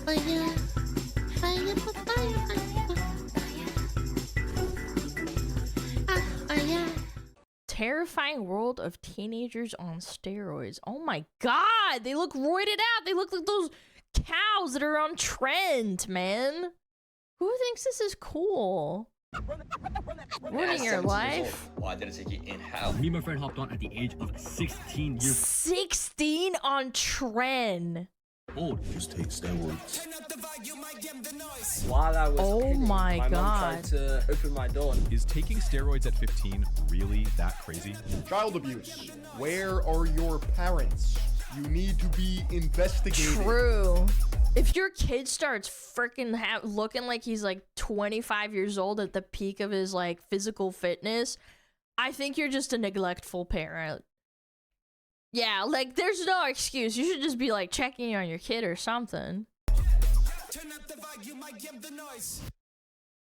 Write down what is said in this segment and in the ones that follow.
Fire, fire, fire, fire. Terrifying world of teenagers on steroids. Oh my god, they look roided out. They look like those cows that are on trend, man. Who thinks this is cool? Ruining your life? Why did it take you in? How? Me and my friend hopped on at the age of 16 years 16 on trend. old. Just take steroids. While I was Oh pinning, my mom God. tried to open my door. Is taking steroids at 15 really that crazy? Child abuse. Where are your parents? You need to be investigated. True. If your kid starts freaking looking like he's like 25 years old at the peak of his like physical fitness, I think you're just a neglectful parent. Yeah, like there's no excuse. You should just be like checking on your kid or something.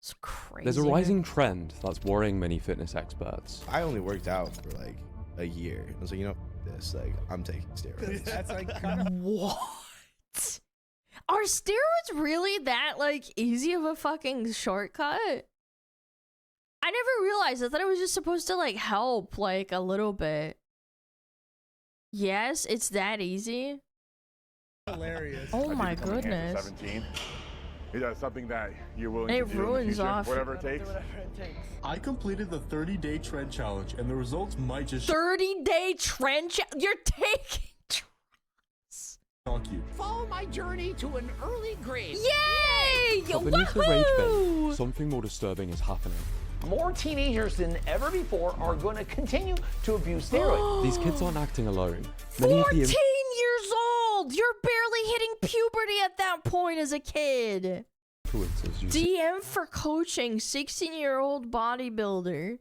It's crazy. There's a rising trend that's worrying many fitness experts. I only worked out for like a year. I was like, you know, this, like, I'm taking steroids. That's like What? Are steroids really that like easy of a fucking shortcut? I never realized. I thought it was just supposed to like help like a little bit. Yes, it's that easy. Hilarious. Oh my goodness. 17. Is that something that you're willing It to do in the ruins future? off. Whatever it takes. I completed the 30-day trend challenge, and the results might just 30-day trend. You're taking. shock you. Follow my journey to an early grave. Yay! But beneath the rage Woohoo! bait, something more disturbing is happening. More teenagers than ever before are going to continue to abuse steroids. These kids aren't acting alone. 14 years old! You're barely hitting puberty at that point as a kid. Influencers use DM for coaching 16-year-old bodybuilder.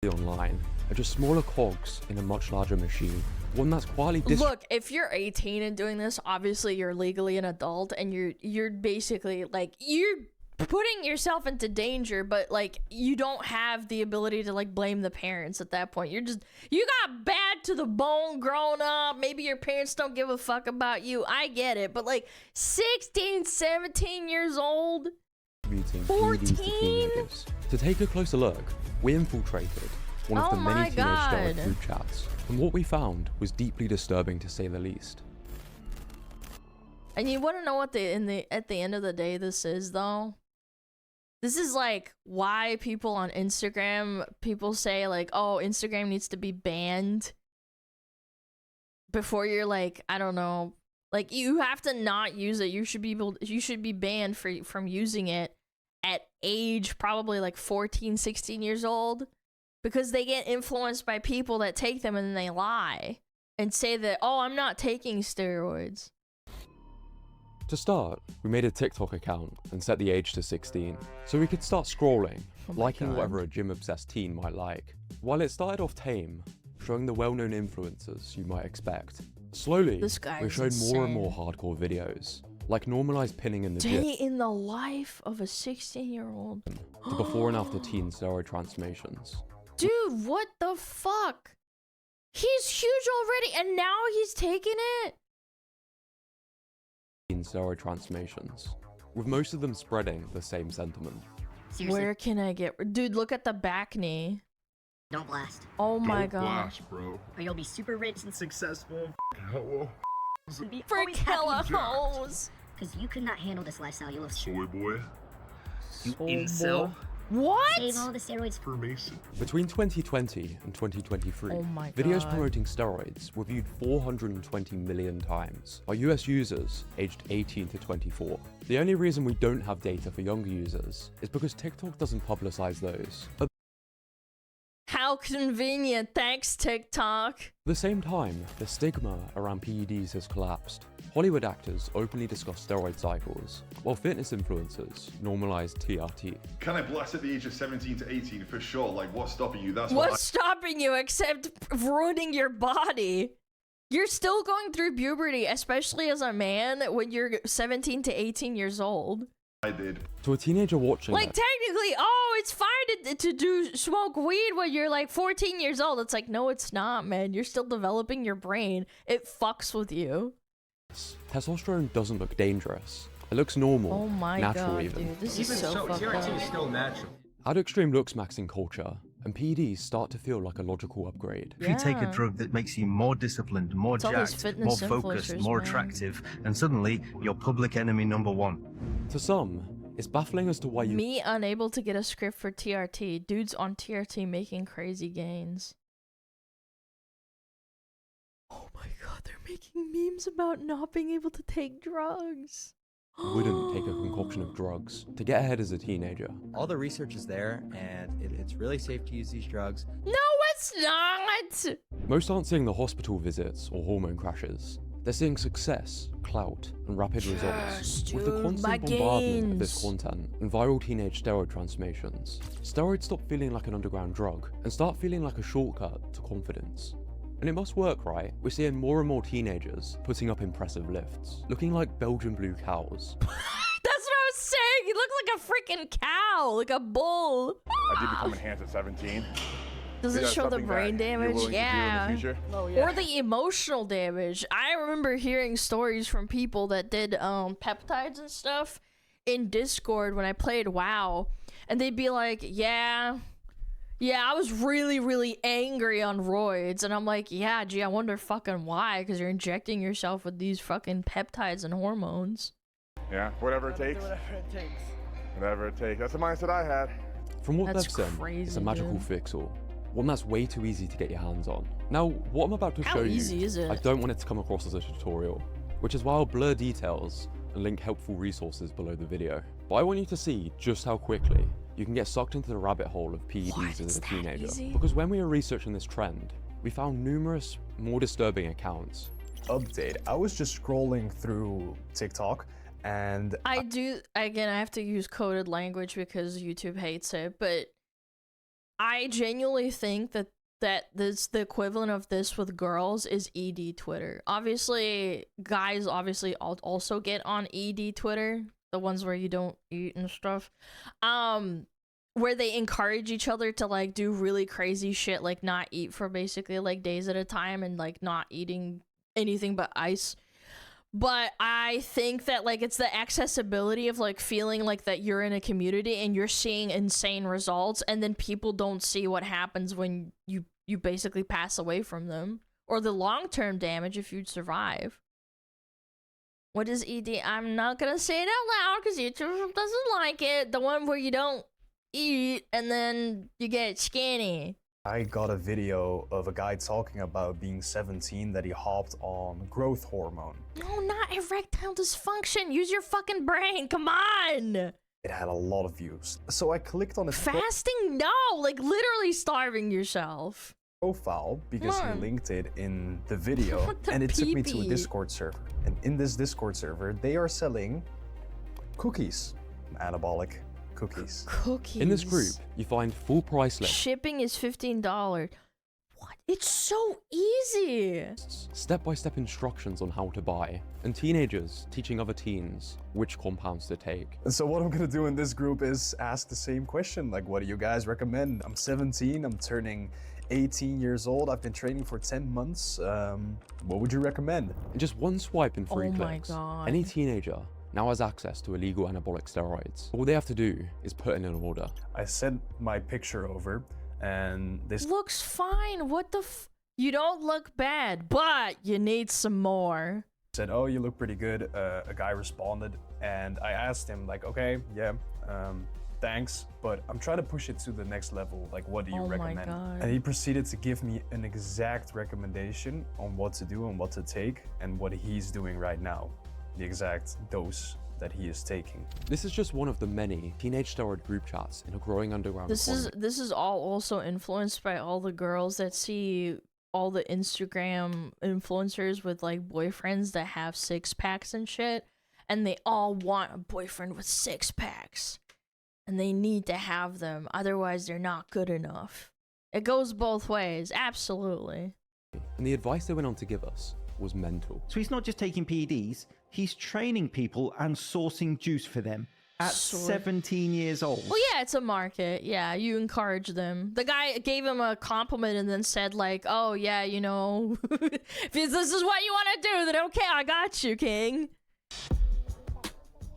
it online are just smaller cogs in a much larger machine. One that's quietly Look, if you're 18 and doing this, obviously you're legally an adult and you're basically like you're putting yourself into danger, but like you don't have the ability to like blame the parents at that point. You got bad to the bone growing up. Maybe your parents don't give a fuck about you. I get it, but like 16, 17 years old, distributing 14? PEDs to teenagers. To take a closer look, we infiltrated one of Oh the my many teenage steroid God. group chats, and what we found was deeply disturbing to say the least. and you want to know what at the end of the day this is though? This is like why people on Instagram, people say like, oh, Instagram needs to be banned before you're like, I don't know, like you have to not use it. You should be banned from using it at age probably like 14, 16 years old because they get influenced by people that take them and then they lie and say that, oh, I'm not taking steroids. To start, we made a TikTok account and set the age to 16, so we could start scrolling, Oh my liking God. whatever a gym-obsessed teen might like. While it started off tame, showing the well-known influencers you might expect, slowly, This guy we is showed more and insane. more hardcore videos, like normalized pinning in the gym, Day in the life of a 16-year-old. to before and after teen steroid transformations. Dude, what the fuck? He's huge already and now he's taking it? Teen steroid transformations, with most of them spreading the same sentiment. Seriously, Where can I get... Dude, look at the back knee. don't blast, Oh my god. bro. or you'll be super rich and Successful. Hello. be For always happy. killer hoes. Because you could not handle this lifestyle. You'll have Soy boy. Incel. What? save all the steroids. Freemason. Between 2020 and 2023, Oh my videos God. promoting steroids were viewed 420 million times by US users aged 18 to 24. The only reason we don't have data for younger users is because TikTok doesn't publicize those. At How convenient. Thanks, TikTok. the same time, the stigma around PEDs has collapsed. Hollywood actors openly discuss steroid cycles, while fitness influencers normalize TRT. Can I blast at the age of 17 to 18 for sure? Like, what's stopping you? That's What's stopping you except ruining your body? You're still going through puberty, especially as a man when you're 17 to 18 years old. I did. To a teenager watching Like it, technically, oh, it's fine to smoke weed when you're like 14 years old. It's like, no, it's not, man. You're still developing your brain. It fucks with you. Testosterone doesn't look dangerous. It looks normal, Oh my natural god, even. dude, this is so fucked up. still natural. Add extreme looks max in culture, and PEDs start to feel like a logical upgrade. If you take a drug that makes you more disciplined, more It's all those jacked, fitness more focused, influencers, more man. attractive, and suddenly you're public enemy number one. To some, it's baffling as to why you Me unable to get a script for TRT. Dudes on TRT making crazy gains. Oh my god, they're making memes about not being able to take drugs. wouldn't take a concoction of drugs to get ahead as a teenager. All the research is there, and it's really safe to use these drugs. No, it's not! Most aren't seeing the hospital visits or hormone crashes. They're seeing success, clout, and rapid results. With the dude, constant my bombardment of this gains. content and viral teenage steroid transformations, steroids stop feeling like an underground drug and start feeling like a shortcut to confidence. And it must work, right? We're seeing more and more teenagers putting up impressive lifts, looking like Belgian blue cows. That's what I was saying! He looks like a freaking cow, like a bull. I did become enhanced at 17. Does Is it that show the something brain that you're damage? willing to do in the Yeah. future? Or the emotional damage. I remember hearing stories from people that did peptides and stuff in Discord when I played WoW, and they'd be like, yeah, I was really, really angry on roids, and I'm like, yeah, gee, I wonder fucking why, because you're injecting yourself with these fucking peptides and hormones. Yeah, whatever it takes. Whatever it takes. That's the mindset I had. From what That's they've said, it's crazy, a magical dude. fix-all. One that's way too easy to get your hands on. Now, what I'm about to How show easy you, is it? I don't want it to come across as a tutorial, which is why I'll blur details and link helpful resources below the video. But I want you to see just how quickly you can get sucked into the rabbit hole of PEDs as a teenager. easy? Because when we were researching this trend, we found numerous more disturbing accounts. Update. I was just scrolling through TikTok and I have to use coded language because YouTube hates it, but I genuinely think that the equivalent of this with girls is ED Twitter. Obviously, guys also get on ED Twitter, the ones where you don't eat and stuff, where they encourage each other to like do really crazy shit, like not eat for basically like days at a time and like not eating anything but ice. But I think that like it's the accessibility of like feeling like that you're in a community and you're seeing insane results, and then people don't see what happens when you basically pass away from them, or the long-term damage if you'd survive. What is ED? I'm not gonna say it out loud because YouTube doesn't like it. The one where you don't eat and then you get skinny. I got a video of a guy talking about being 17 that he hopped on growth hormone. No, not erectile dysfunction. Use your fucking brain. Come on. It had a lot of views. So I clicked on his Fasting? No, like literally starving yourself. profile because Come he on. linked it in the video What the and it took me to a pee-pee? Discord server. And in this Discord server, they are selling cookies, anabolic cookies. Cookies. In this group, you find full price lists, Shipping is $15. What? It's so easy. step-by-step instructions on how to buy, and teenagers teaching other teens which compounds to take. And so what I'm gonna do in this group is ask the same question, like what do you guys recommend? I'm 17, I'm turning 18 years old, I've been training for 10 months. What would you recommend? In just one swipe and 3 Oh my clicks, God. any teenager now has access to illegal anabolic steroids. All they have to do is put in an order. I sent my picture over and this Looks fine. What the You don't look bad, but you need some more. said, oh, you look pretty good. A guy responded and I asked him like, okay, yeah, thanks, but I'm trying to push it to the next level. Like, what do you Oh my recommend? God. And he proceeded to give me an exact recommendation on what to do and what to take and what he's doing right now. The exact dose that he is taking. This is just one of the many teenage steroid group chats in a growing underground This economy. is all also influenced by all the girls that see all the Instagram influencers with like boyfriends that have 6-packs and shit, and they all want a boyfriend with 6-packs, and they need to have them, otherwise they're not good enough. It goes both ways, absolutely. And the advice they went on to give us was mental. So he's not just taking PEDs, he's training people and sourcing juice for them. At 17 years old. Well, yeah, it's a market. Yeah, you encourage them. The guy gave him a compliment and then said like, "Oh yeah, you know, if this is what you want to do, then okay, I got you, King."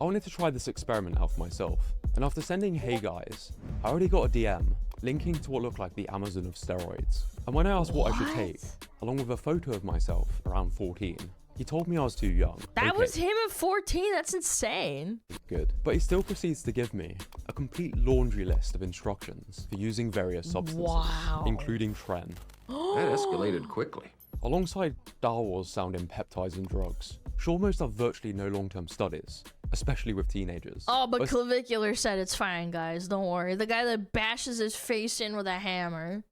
I wanted to try this experiment out for myself, and after sending "Hey guys," I already got a DM linking to what looked like the Amazon of steroids. And when I asked what I should take, along with a photo of myself around 14, he told me I was too young. That was him at 14. That's insane. Good. But he still proceeds to give me a complete laundry list of instructions for using various substances, including Tren. That escalated quickly. Alongside Star Wars sounding peptides and drugs, sure, most have virtually no long-term studies, especially with teenagers. Oh, but Clavicular said it's fine, guys. Don't worry. The guy that bashes his face in with a hammer,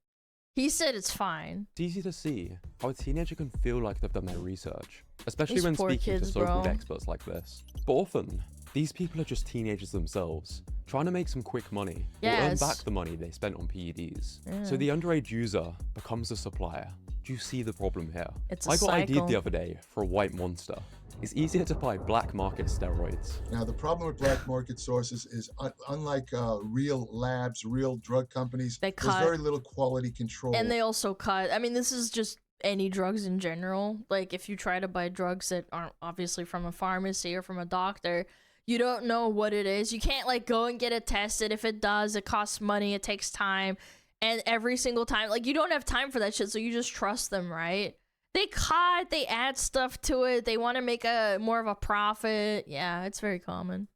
he said it's fine. It's easy to see how a teenager can feel like they've done their research, especially These when poor speaking kids, to so-called bro. experts like this. But often, these people are just teenagers themselves, trying to make some quick money or earn Yes. back the money they spent on PEDs. Yeah. So the underage user becomes the supplier. Do you see the problem here? It's a I got ID'd cycle. the other day for a white monster. It's easier to buy black market steroids. Now, the problem with black market sources is unlike real labs, real drug companies, They there's cut. very little quality control. And they also cut. I mean, this is just any drugs in general. Like, if you try to buy drugs that aren't obviously from a pharmacy or from a doctor, you don't know what it is. You can't, like, go and get it tested. If it does, it costs money. It takes time. And every single time, like, you don't have time for that shit, so you just trust them, right? They cut, they add stuff to it. They want to make more of a profit. Yeah, it's very common.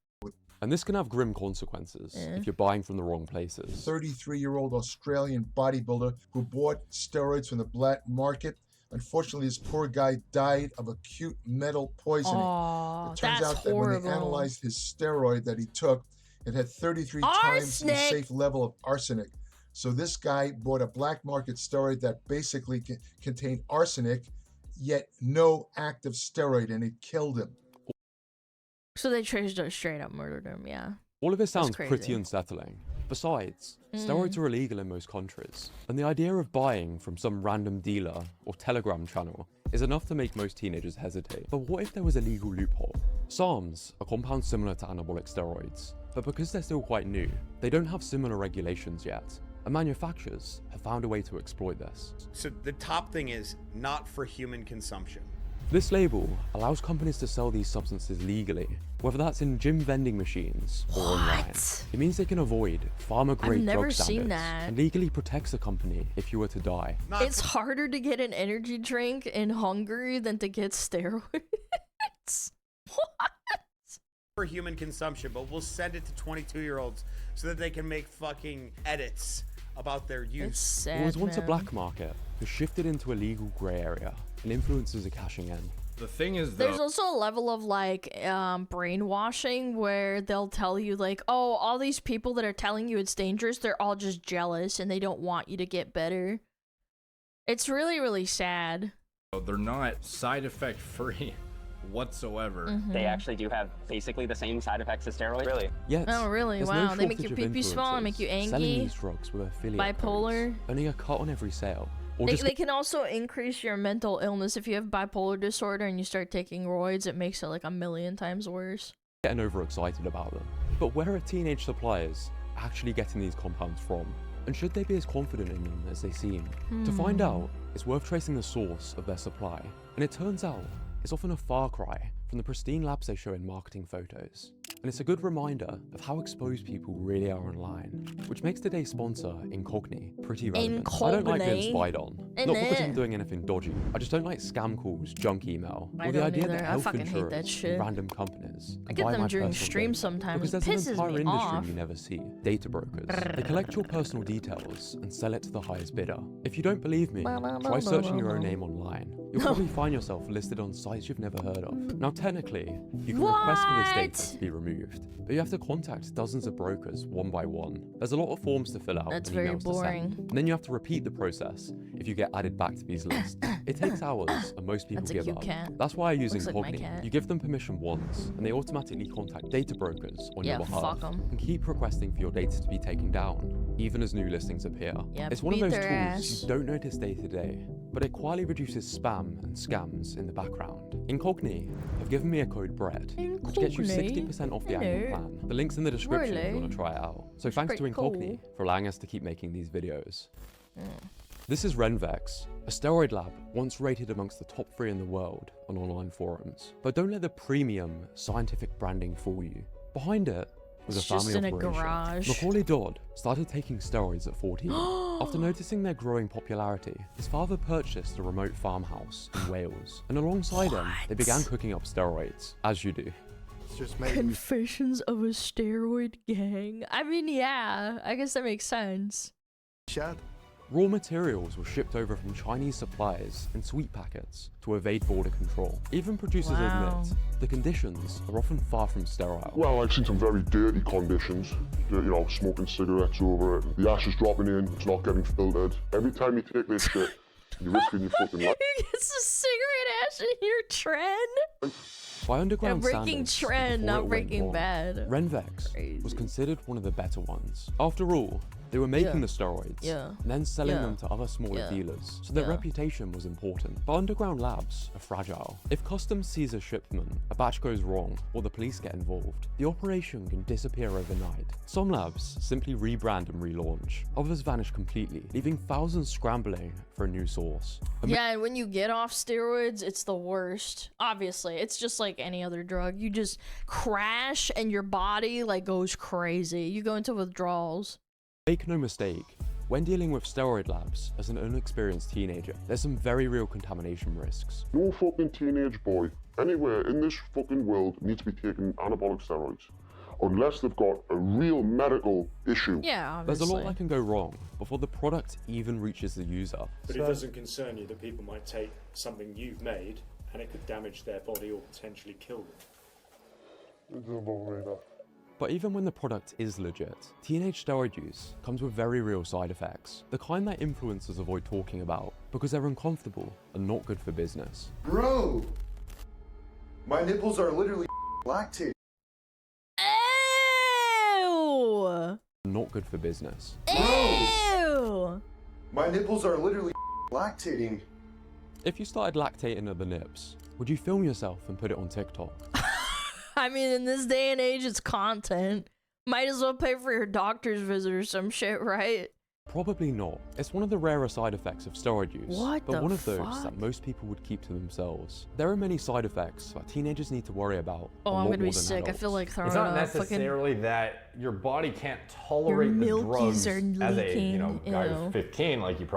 And this can have grim consequences if you're buying from the wrong places. 33-year-old Australian bodybuilder who bought steroids from the black market. Unfortunately, this poor guy died of acute metal poisoning. Oh, It turns that's out that when horrible. they analyzed his steroid that he took, it had 33 times the Arsenic! safe level of arsenic. So this guy bought a black market steroid that basically contained arsenic, yet no active steroid, and it killed him. So they straight up murdered him, yeah. All of this That's sounds pretty crazy. unsettling. Besides, steroids are illegal in most countries, and the idea of buying from some random dealer or Telegram channel is enough to make most teenagers hesitate. But what if there was a legal loophole? SARMs are compounds similar to anabolic steroids, but because they're still quite new, they don't have similar regulations yet, and manufacturers have found a way to exploit this. So the top thing is not for human consumption. This label allows companies to sell these substances legally, whether that's in gym vending machines or online. It means they can avoid pharma-grade never drug seen standards that. and legally protects the company if you were to die. It's harder to get an energy drink in Hungary than to get steroids. For human consumption, but we'll send it to 22-year-olds so that they can make fucking edits about their use. It's sad, What was once a man. black market has shifted into a legal grey area, and influencers are cashing in. The thing is, There's also a level of like brainwashing where they'll tell you like, oh, all these people that are telling you it's dangerous, they're all just jealous and they don't want you to get better. It's really, really sad. they're not side effect free whatsoever. They actually do have basically the same side effects as steroids. Really? Yet, Oh, really? there's Wow, no they make your shortage of pee-pee small and make you influencers selling angry, these drugs with affiliate bipolar. codes, earning a cut on every sale. Or They, just they can also increase your mental illness. If you have bipolar disorder and you start taking roids, it makes it like 1,000,000 times worse. getting overexcited about them. But where are teenage suppliers actually getting these compounds from? And should they be as confident in them as they seem? To find out, it's worth tracing the source of their supply. And it turns out, it's often a far cry from the pristine labs they show in marketing photos. And it's a good reminder of how exposed people really are online, which makes today's sponsor, Incogni, pretty relevant. I don't like being spied on. Not because I'm doing anything dodgy, I just don't like scam calls, junk email, I or the don't idea either. that I health fucking hate that insurance shit. and random companies I can get buy them my during personal streams data. sometimes. Because It there's an pisses entire me industry off. you never see, data brokers. They collect your personal details and sell it to the highest bidder. If you don't believe me, try searching your own name online. You'll probably find yourself listed on sites you've never heard of. Now technically, you can request for this data to be removed, but you have to contact dozens of brokers one by one. There's a lot of forms to fill out That's and very emails to boring. send. And then you have to repeat the process if you get added back to these lists. It takes hours, and most people That's a give cute up. cat. That's why I use Looks like my Incogni. cat. You give them permission once, and they automatically contact data brokers on Yeah, your behalf fuck 'em. and keep requesting for your data to be taken down, even as new listings appear. Yeah, It's one of beat those their tools ass. you don't notice day to day, but it quietly reduces spam and scams in the background. Incogni have given me a code BREAD, which gets you Incogni? 60% off the annual plan. The link's in the description if you Really? want to try it out. So thanks to pretty Incogni cool. for allowing us to keep making these videos. This is Renvex, a steroid lab once rated amongst the top 3 in the world on online forums. But don't let the premium scientific branding fool you. Behind it was It's a family just in a operation. garage. Macaulay Dodd started taking steroids at 14. After noticing their growing popularity, his father purchased a remote farmhouse in Wales, and alongside him, they began cooking up steroids, as you do. It's just made me Confessions of a steroid gang. I mean, yeah, I guess that makes sense. sad. Raw materials were shipped over from Chinese suppliers in sweet packets to evade border control. Even producers Wow. admit the conditions are often far from sterile. Well, I've seen some very dirty conditions. You know, smoking cigarettes over it. The ash is dropping in, it's not getting filtered. Every time you take this shit, you're risking your fucking life. It's a cigarette ash in your trend. By underground Breaking standards, Trend, before not it went Breaking wrong, Bad. Renvex was considered one of the better ones. After all, they were making Yeah. the steroids Yeah. and then selling Yeah. them to other smaller Yeah. dealers, so their Yeah. reputation was important. But underground labs are fragile. If customs sees a shipment, a batch goes wrong, or the police get involved, the operation can disappear overnight. Some labs simply rebrand and relaunch. Others vanish completely, leaving thousands scrambling for a new source. Yeah, and when you get off steroids, it's the worst. Obviously, it's just like any other drug. You just crash and your body like goes crazy. You go into withdrawals. Make no mistake, when dealing with steroid labs as an unexperienced teenager, there's some very real contamination risks. No fucking teenage boy anywhere in this fucking world needs to be taking anabolic steroids unless they've got a real medical issue. Yeah, obviously. There's a lot that can go wrong before the product even reaches the user. But it doesn't concern you that people might take something you've made and it could damage their body or potentially kill them. But even when the product is legit, teenage steroid use comes with very real side effects, the kind that influencers avoid talking about because they're uncomfortable and not good for business. Bro, my nipples are literally lactating. Ew! Not good for business. Ew! My nipples are literally lactating. If you started lactating at the nips, would you film yourself and put it on TikTok? I mean, in this day and age, it's content. Might as well pay for your doctor's visit or some shit, right? Probably not. It's one of the rarer side effects of steroid use, What but the one of those fuck? that most people would keep to themselves. There are many side effects that teenagers need to worry about. Oh, a I'm lot gonna be more than sick. I feel adults. like throwing It's not up. necessarily that your body can't tolerate the milkies drugs are as a leaking, guy ew. who's 15, like you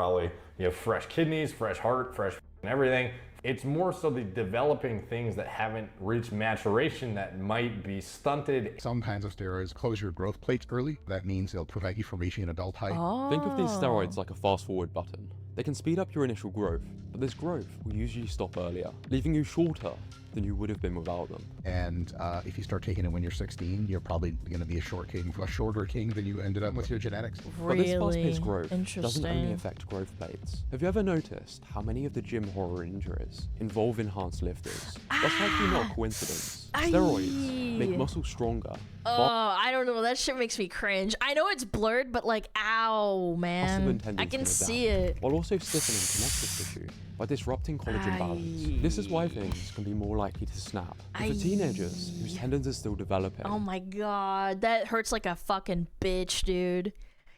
have fresh kidneys, fresh heart, fresh everything. It's more so the developing things that haven't reached maturation that might be stunted. Some kinds of steroids close your growth plates early. That means they'll prevent you from reaching an adult height. Think of these steroids like a fast forward button. They can speed up your initial growth, but this growth will usually stop earlier, leaving you shorter than you would have been without them. And if you start taking it when you're 16, you're probably going to be a shorter king than you ended up with your genetics. But this fast-paced growth Interesting. doesn't only affect growth plates. Have you ever noticed how many of the gym horror injuries involve enhanced lifters? That's likely not a coincidence. Steroids make muscles stronger. Oh, I don't know. That shit makes me cringe. I know it's blurred, but like, ow, man. I can see it. While also stiffening connective tissue by disrupting collagen balance. This is why things can be more likely to snap. And for teenagers whose tendons are still developing. Oh my god, that hurts like a fucking bitch, dude.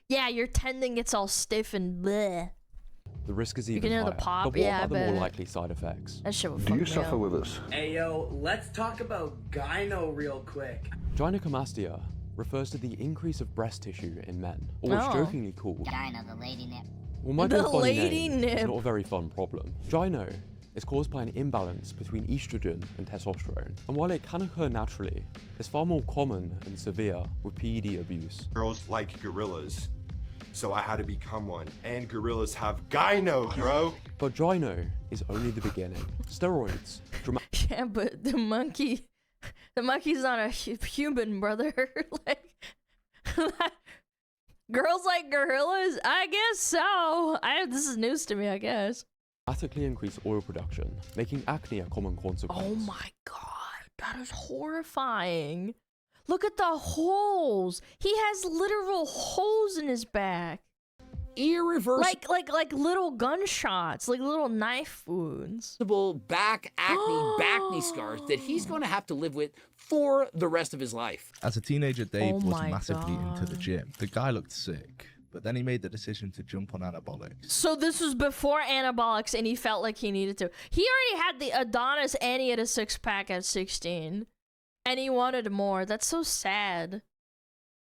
Yeah, your tendon gets all stiff and bleh. The risk is You even can hear higher. the pop? But what Yeah, I about the more bet. likely side effects? That shit would fuck me up. with this? Hey yo, let's talk about gyno real quick. Gynecomastia refers to the increase of breast tissue in men, or what's Oh. jokingly called. Gyno, the lady nip. Well, my The funny lady name is nip. not a very fun problem. Gyno is caused by an imbalance between estrogen and testosterone, and while it can occur naturally, it's far more common and severe with PED abuse. Girls like gorillas, so I had to become one. And gorillas have gyno, bro. But gyno is only the beginning. Steroids Yeah, but the monkey's not a human, brother. like, Girls like gorillas? I guess so. This is news to me, I guess. Dramatically increase oil production, making acne a common consequence. Oh my god, that is horrifying. Look at the holes. He has literal holes in his back. Irreversible. Like little gunshots, like little knife wounds. Back acne scars that he's going to have to live with for the rest of his life. As a teenager, Dave Oh was my massively into the God. gym. The guy looked sick, but then he made the decision to jump on anabolics. So this was before anabolics, and he felt like he needed to. He already had the Adonis, and he had a six-pack at 16, and he wanted more. That's so sad.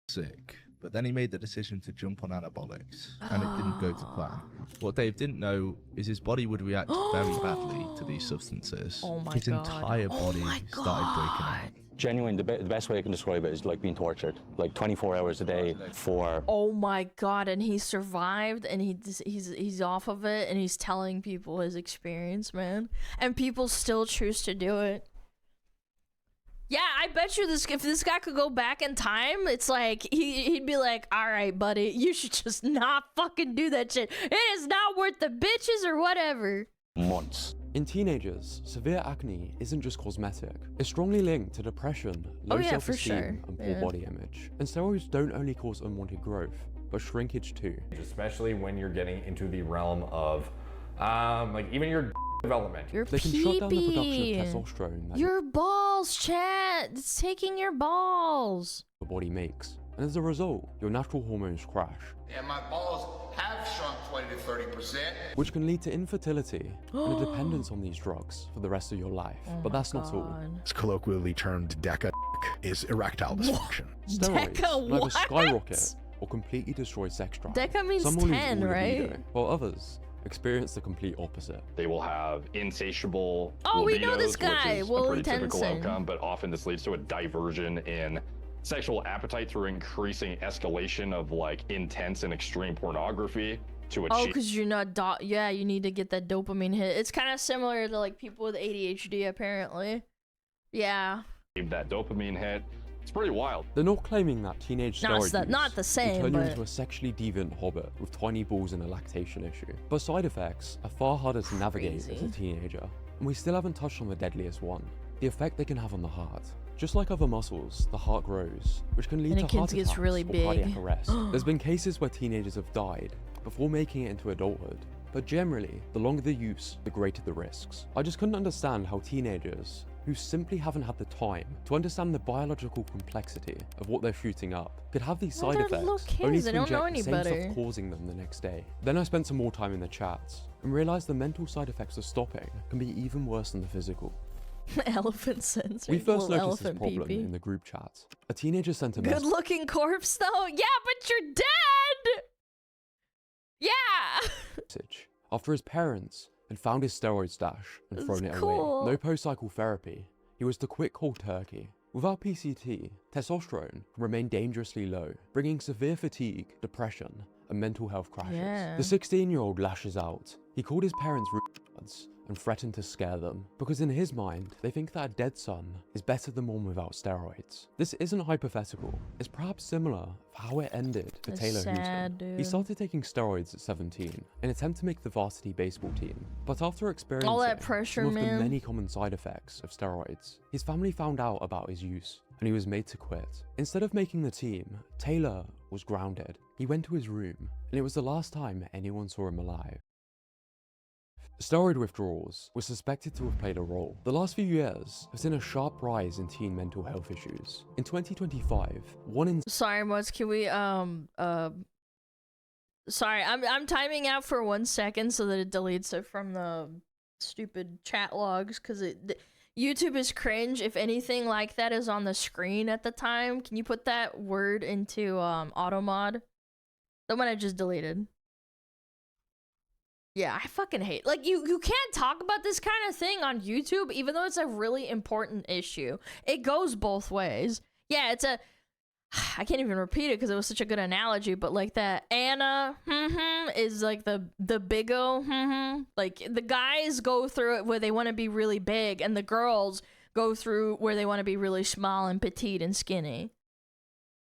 Sick, but then he made the decision to jump on anabolics, and it didn't go to plan. What Dave didn't know is his body would react very badly to these substances. Oh my his God. entire body started breaking out. Genuinely, the best way I can describe it is like being tortured, like 24 hours a day for. Oh my god! And he survived, and he's off of it, and he's telling people his experience, man. And people still choose to do it. Yeah, I bet you if this guy could go back in time, it's like he'd be like, "All right, buddy, you should just not fucking do that shit. It is not worth the bitches or whatever." Months. In teenagers, severe acne isn't just cosmetic. It's strongly linked to depression, low Oh, yeah, for self-esteem, sure. and poor Yeah. body image. And steroids don't only cause unwanted growth, but shrinkage too. Especially when you're getting into the realm of, like even your development. Your They can shut down the production pee-pee. of testosterone that Your balls, chat. It's taking your balls. your body makes. And as a result, your natural hormones crash, And my balls have shrunk 20 to 30%. which can lead to infertility and a dependence on these drugs for the rest of your life. But that's not all. It's colloquially termed DECA, is erectile dysfunction. Steroids Deca can either what? skyrocket or completely destroy sex drive. Deca means Some will lose 10, all right? libido, while others experience the complete opposite. They will have insatiable Oh, we know this libidos, guy, which is Will a pretty typical Tenson. outcome, but often this leads to a diversion in sexual appetite through increasing escalation of like intense and extreme pornography to Oh, achieve because you're not yeah, you need to get that dopamine hit. It's kind of similar to like people with ADHD, apparently. Yeah. that dopamine hit. It's pretty wild. They're not claiming that teenage No, it's steroid not- use not the will same, turn you but- into a sexually deviant hobbit with tiny balls and a lactation issue. But side effects are far harder to navigate as a Crazy. teenager, and we still haven't touched on the deadliest one: the effect they can have on the heart. Just like other muscles, the heart grows, which can lead And to it heart gets attacks really or big. cardiac arrest. There's been cases where teenagers have died before making it into adulthood, but generally, the longer the use, the greater the risks. I just couldn't understand how teenagers, who simply haven't had the time to understand the biological complexity of what they're shooting up, could have these Well, side they're effects little kids, only they to don't know inject the any same better. stuff causing them the next day. Then I spent some more time in the chats and realized the mental side effects of stopping can be even worse than the physical. Elephant sensor. We first little noticed this elephant problem pee-pee. in the group chat. A teenager sent a Good message looking corpse though. Yeah, but you're dead. Yeah. after his parents had found his steroid stash and That's thrown it cool. away. No post-cycle therapy. He was to quit cold turkey. Without PCT, testosterone can remain dangerously low, bringing severe fatigue, depression, and mental health crashes. Yeah. The 16-year-old lashes out. He called his parents retards and threatened to scare them, because in his mind, they think that a dead son is better than one without steroids. This isn't hypothetical. It's perhaps similar for how it ended for That's Taylor sad, Hooton. He dude. started taking steroids at 17 in an attempt to make the varsity baseball team, but after experiencing All that pressure, some of man. the many common side effects of steroids, his family found out about his use, and he was made to quit. Instead of making the team, Taylor was grounded. He went to his room, and it was the last time anyone saw him alive. Steroid withdrawals were suspected to have played a role. The last few years have seen a sharp rise in teen mental health issues. In 2025, one in Sorry, Mods, can we sorry, I'm timing out for 1 second so that it deletes it from the stupid chat logs, because YouTube is cringe if anything like that is on the screen at the time. Can you put that word into auto mod? The one I just deleted. Yeah, I fucking hate, like, you can't talk about this kind of thing on YouTube, even though it's a really important issue. It goes both ways. Yeah, it's a, I can't even repeat it because it was such a good analogy, but like that Anna is like the big O. Like the guys go through it where they want to be really big, and the girls go through where they want to be really small and petite and skinny.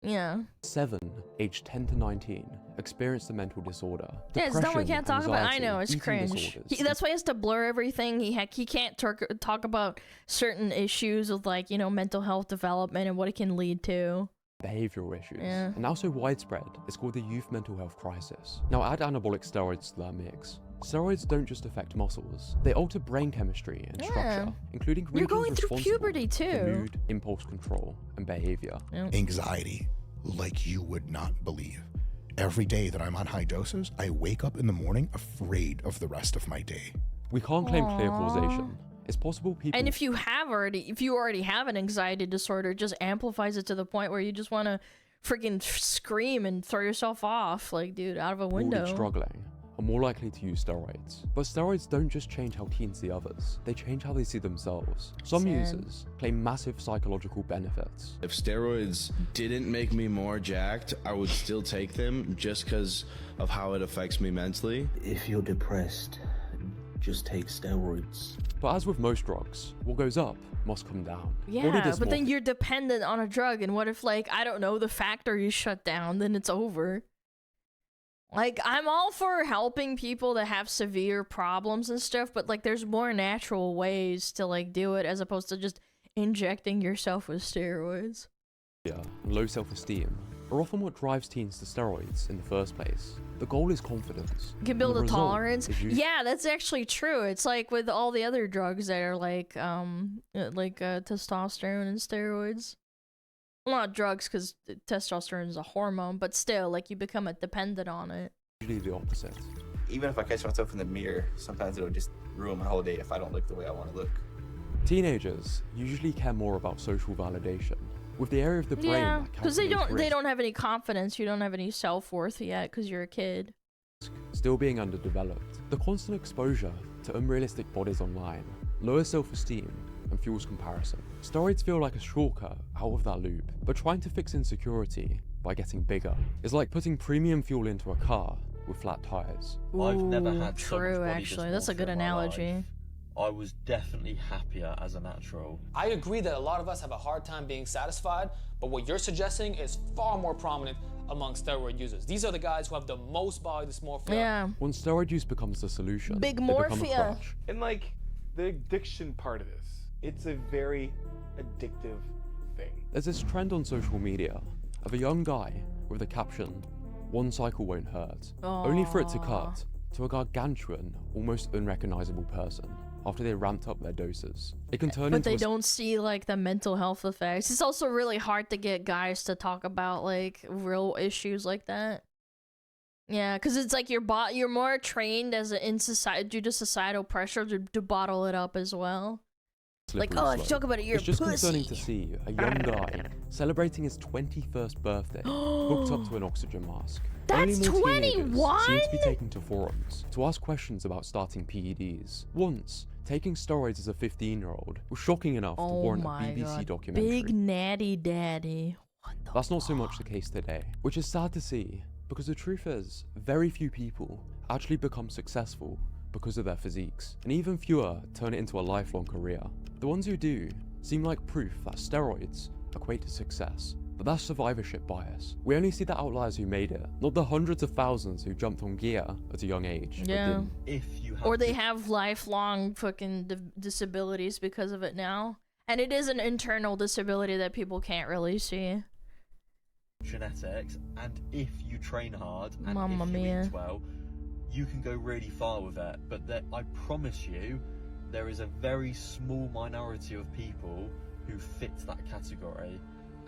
Yeah. 7, aged 10 to 19, experienced a mental disorder. Yeah, it's dumb we Depression, can't talk about. I anxiety, know, it's eating cringe. disorders. That's why he has to blur everything. He can't talk about certain issues with, like, you know, mental health development and what it can lead to. Behavioral issues. Yeah. And now so widespread, it's called the youth mental health crisis. Now add anabolic steroids to that mix. Steroids don't just affect muscles, they alter brain chemistry and structure, including You're regions going through responsible puberty for too. mood, impulse control, and behavior. Anxiety, like you would not believe. Every day that I'm on high doses, I wake up in the morning afraid of the rest of my day. We can't claim clear Aww. causation. It's possible people. And if you already have an anxiety disorder, it just amplifies it to the point where you just want to freaking scream and throw yourself off, like, dude, out of a window. already struggling are more likely to use steroids. But steroids don't just change how teens see others, they change how they see themselves. Some Sad. users claim massive psychological benefits. If steroids didn't make me more jacked, I would still take them just because of how it affects me mentally. If you're depressed, just take steroids. But as with most drugs, what goes up must come down. Body Yeah, but then dysmorphia- you're dependent on a drug, and what if, like, I don't know, the factory is shut down, then it's over. Like, I'm all for helping people that have severe problems and stuff, but, like, there's more natural ways to, like, do it as opposed to just injecting yourself with steroids. and low self-esteem are often what drives teens to steroids in the first place. The goal is confidence. You can and build the a result tolerance. is usually- Yeah, that's actually true. It's like with all the other drugs that are like testosterone and steroids. Well, not drugs, because testosterone is a hormone, but still, like, you become dependent on it. usually the opposite. Even if I catch myself in the mirror, sometimes it'll just ruin my whole day if I don't look the way I want to look. Teenagers usually care more about social validation, with the area of the brain Yeah, that because they calculates risk don't have any confidence. You don't have any self-worth yet because you're a kid. still being underdeveloped. The constant exposure to unrealistic bodies online lowers self-esteem and fuels comparison. Steroids feel like a shortcut out of that loop, but trying to fix insecurity by getting bigger is like putting premium fuel into a car with flat tires. I've never Ooh, had so much true, body actually. That's a dysmorphia good in my analogy. life. I was definitely happier as a natural. I agree that a lot of us have a hard time being satisfied, but what you're suggesting is far more prominent among steroid users. These are the guys who have the most body dysmorphia. Yeah. When steroid use becomes the solution, Big they become a morphia. crutch. And like the addiction part of this, it's a very addictive thing. There's this trend on social media of a young guy with the caption, "One cycle won't hurt," only for it to cut to a gargantuan, almost unrecognizable person after they ramped up their doses. It can turn But into they a don't see, like, the mental health effects. It's also really hard to get guys to talk about, like, real issues like that. Yeah, because it's like you're more trained as in society due to societal pressure to bottle it up as well. Like, slippery oh, if you slope. talk about it, you're It's just a concerning pussy. to see a young guy celebrating his 21st birthday hooked up to an oxygen mask. Only That's more teenagers 21? seem to be taking to forums to ask questions about starting PEDs. Once, taking steroids as a 15-year-old was shocking enough to Oh warrant a my BBC god, documentary. big natty daddy. That's not so much the case today, which is sad to see, because the truth is, very few people actually become successful because of their physiques, and even fewer turn it into a lifelong career. The ones who do seem like proof that steroids equate to success, but that's survivorship bias. We only see the outliers who made it, not the hundreds of thousands who jumped on gear at a young age. but Yeah. didn't. If you have Or they have lifelong fucking disabilities because of it now. And it is an internal disability that people can't really see. genetics, and if you train hard and Mamma if you mia. eat well, you can go really far with it. But I promise you, there is a very small minority of people who fit that category,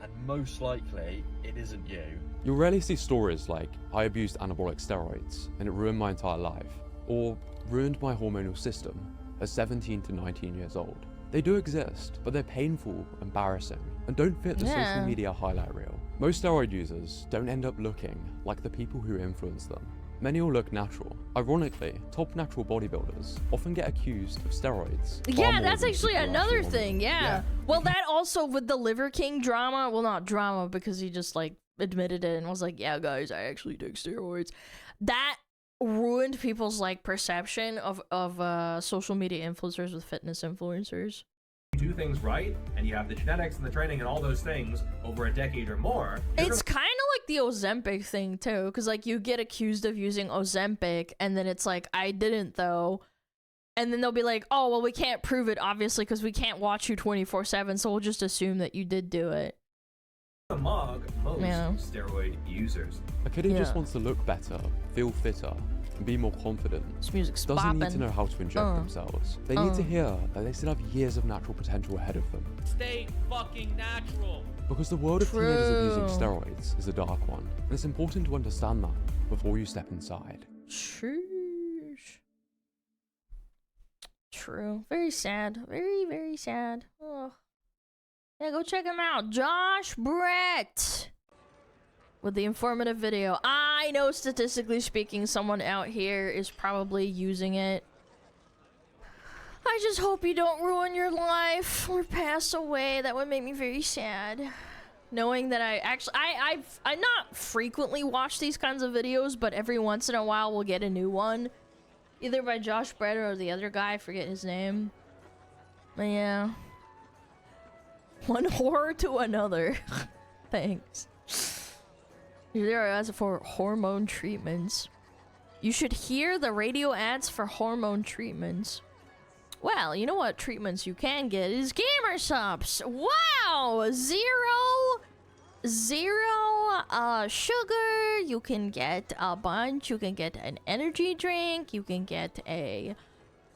and most likely it isn't you. You'll rarely see stories like, I abused anabolic steroids and it ruined my entire life, or ruined my hormonal system at 17 to 19 years old. They do exist, but they're painful, embarrassing, and don't fit the Yeah. social media highlight reel. Most steroid users don't end up looking like the people who influence them. Many will look natural. Ironically, top natural bodybuilders often get accused of steroids. far Yeah, more that's than actually people who another want thing. them. Yeah. Well, that also with the Liver King drama. Well, not drama because he just like admitted it and was like, "Yeah, guys, I actually take steroids." That ruined people's like perception of social media influencers with fitness influencers. do things right, and you have the genetics and the training and all those things over a decade or more. It's kind of like the Ozempic thing too, because like you get accused of using Ozempic, and then it's like, I didn't though. And then they'll be like, oh, well, we can't prove it, obviously, because we can't watch you 24/7, so we'll just assume that you did do it. Among most steroid users. A kid who just wants to look better, feel fitter, and be more confident this music's doesn't need bopping. to know how to inject themselves. They need to hear that they still have years of natural potential ahead of them. Stay fucking natural. Because the world of teenagers abusing steroids is a dark one, and it's important to understand that before you step inside. True. Very sad. Very, very sad. Oh. Yeah, go check him out. Josh Brett with the informative video. I know, statistically speaking, someone out here is probably using it. I just hope you don't ruin your life or pass away. That would make me very sad. Knowing that I not frequently watch these kinds of videos, but every once in a while we'll get a new one. Either by Josh Brett or the other guy, I forget his name. But yeah. One horror to another. Thanks. There are ads for hormone treatments. You should hear the radio ads for hormone treatments. Well, you know what treatments you can get is gamer subs. Wow! Zero sugar. You can get a bunch. You can get an energy drink. You can get a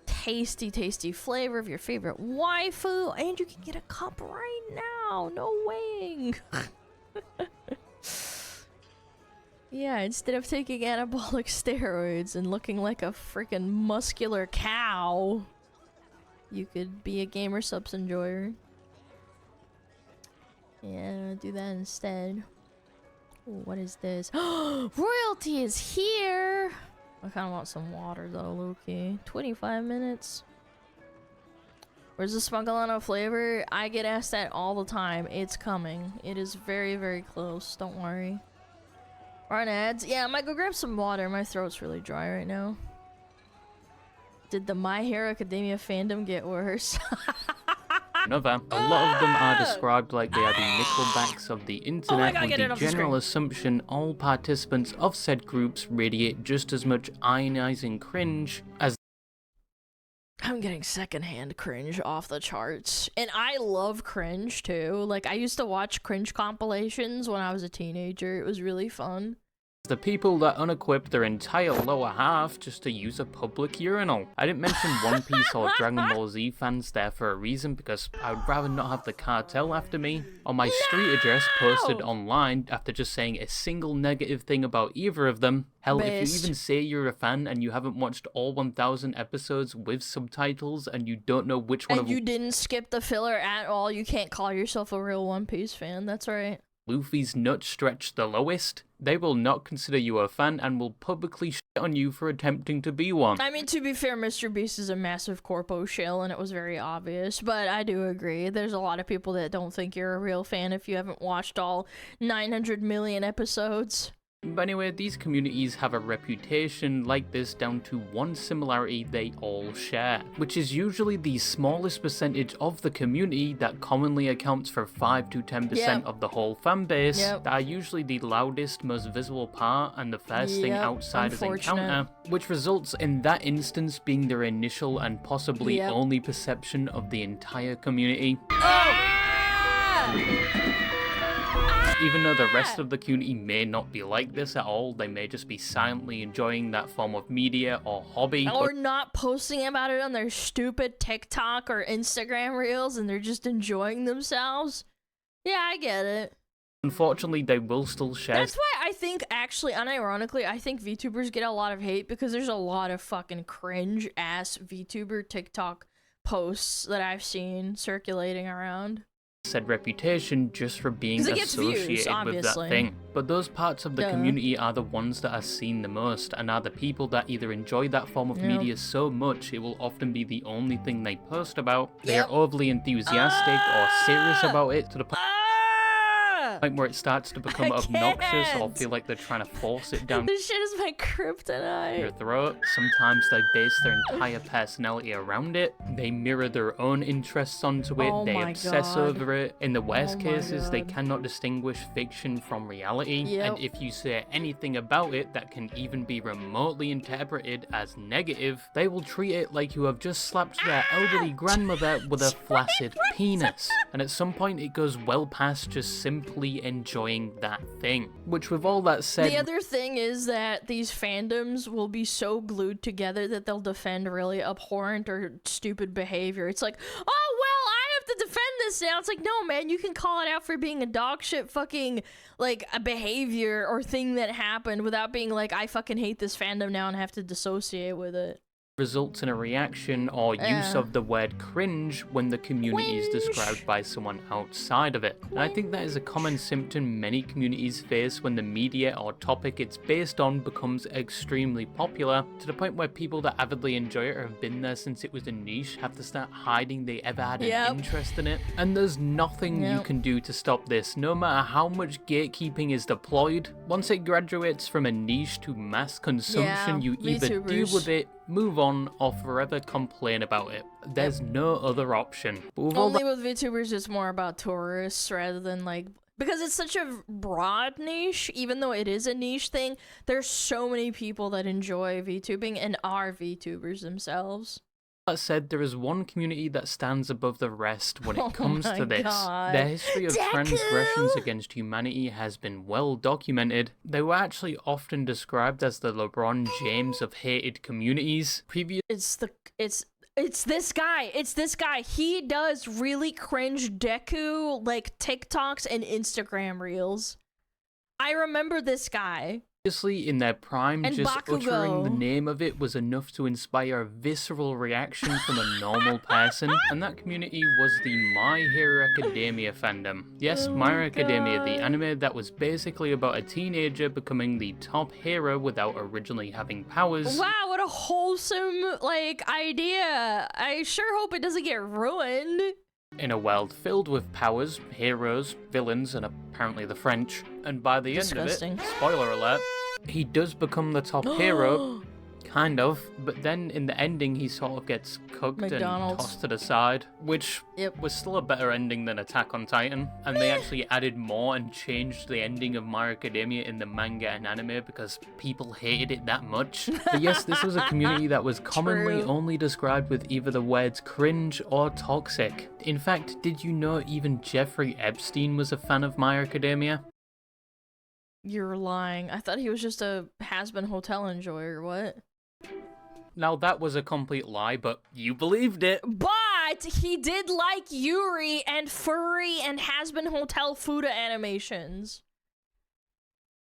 tasty flavor of your favorite waifu, and you can get a cup right now. No weighing. Yeah, instead of taking anabolic steroids and looking like a freaking muscular cow, you could be a gamer subs enjoyer. Yeah, do that instead. Ooh, what is this? Royalty is here! I kind of want some water though, low-key. 25 minutes. Where's the Spunkalano flavor? I get asked that all the time. It's coming. It is very, very close. Don't worry. Run ads. Yeah, I might go grab some water. My throat's really dry right now. Did the My Hero Academia fandom get worse? Another, a lot of them are described like they are the Nickelbacks of the internet, God, with get it the off the general screen. assumption all participants of said groups radiate just as much ionizing cringe as I'm getting secondhand cringe off the charts. And I love cringe too. Like, I used to watch cringe compilations when I was a teenager. It was really fun. the people that unequip their entire lower half just to use a public urinal. I didn't mention One Piece or Dragon Ball Z fans there for a reason, because I would rather not have the cartel after me, or my street address posted online after just saying a single negative thing about either of them. Hell, if you even say you're a fan and you haven't watched all 1,000 episodes with subtitles and you don't know which one and of you didn't skip the filler at all, you can't call yourself a real One Piece fan. That's right. Luffy's nuts stretch the lowest, they will not consider you a fan and will publicly shit on you for attempting to be one. I mean, to be fair, Mr. Beast is a massive corpo shill, and it was very obvious, but I do agree. There's a lot of people that don't think you're a real fan if you haven't watched all 900 million episodes. But anyway, these communities have a reputation like this down to one similarity they all share, which is usually the smallest percentage of the community that commonly accounts for 5 to 10% of the whole fan base, that are usually the loudest, most visible part and the first thing outsiders encounter, which results in that instance being their initial and possibly only perception of the entire community. Even though the rest of the community may not be like this at all, they may just be silently enjoying that form of media or hobby. Or not posting about it on their stupid TikTok or Instagram reels, and they're just enjoying themselves. Yeah, I get it. Unfortunately, they will still share. That's why I think, actually, unironically, I think VTubers get a lot of hate, because there's a lot of fucking cringe-ass VTuber TikTok posts that I've seen circulating around. Said reputation just for being associated with that thing. But those parts of the community are the ones that are seen the most, and are the people that either enjoy that form of media so much it will often be the only thing they post about. They are overly enthusiastic or serious about it to the point Like where it starts to become obnoxious or feel like they're trying to force it down This shit is my kryptonite. your throat. Sometimes they base their entire personality around it. They mirror their own interests onto it. Oh They my obsess God. over it. In the worst Oh my cases, they God. cannot distinguish fiction from reality. Yep. And if you say anything about it that can even be remotely interpreted as negative, they will treat it like you have just slapped their elderly grandmother with a flaccid penis. And at some point, it goes well past just simply enjoying that thing. Which, with all that said, The other thing is that these fandoms will be so glued together that they'll defend really abhorrent or stupid behavior. It's like, oh, well, I have to defend this now. It's like, no, man, you can call it out for being a dog shit fucking, like, a behavior or thing that happened without being like, I fucking hate this fandom now and have to dissociate with it. results in a reaction or use of the word cringe when the community is described by someone outside of it. And I think that is a common symptom many communities face when the media or topic it's based on becomes extremely popular, to the point where people that avidly enjoy it or have been there since it was a niche have to start hiding they ever had an interest in it. And there's nothing you can do to stop this, no matter how much gatekeeping is deployed. Once it graduates from a niche to mass consumption, you either deal VTubers. with it, move on, or forever complain about it. There's no other option. But with all Only with VTubers, it's more about tourists rather than like, because it's such a broad niche, even though it is a niche thing, there's so many people that enjoy VTubing and are VTubers themselves. that said, there is one community that stands above the rest when Oh it comes my to this. God. Their history of Deku! transgressions against humanity has been well documented. They were actually often described as the LeBron James of hated communities. It's this guy. It's this guy. He does really cringe Deku like TikToks and Instagram reels. I remember this guy. Previously, in their prime, And just uttering the Bakugo. name of it was enough to inspire a visceral reaction from a normal person, and that community was the My Hero Academia fandom. Yes, My Hero Academia, the anime that was basically about a teenager becoming the top hero without originally having powers. Wow, what a wholesome like idea. I sure hope it doesn't get ruined. In a world filled with powers, heroes, villains, and apparently the French. And by the Disgusting. end of it, spoiler alert, he does become the top hero, kind of, but then in the ending he sort of gets cooked and McDonald's. tossed to the side, which was still a better ending than Attack on Titan. And they actually added more and changed the ending of My Hero Academia in the manga and anime because people hated it that much. But yes, this was a community that was commonly True. only described with either the words cringe or toxic. In fact, did you know even Jeffrey Epstein was a fan of My Hero Academia? You're lying. I thought he was just a has-been hotel enjoyer. What? Now that was a complete lie, but you believed it. But he did like Yuri and Furry and has-been hotel Fuda animations.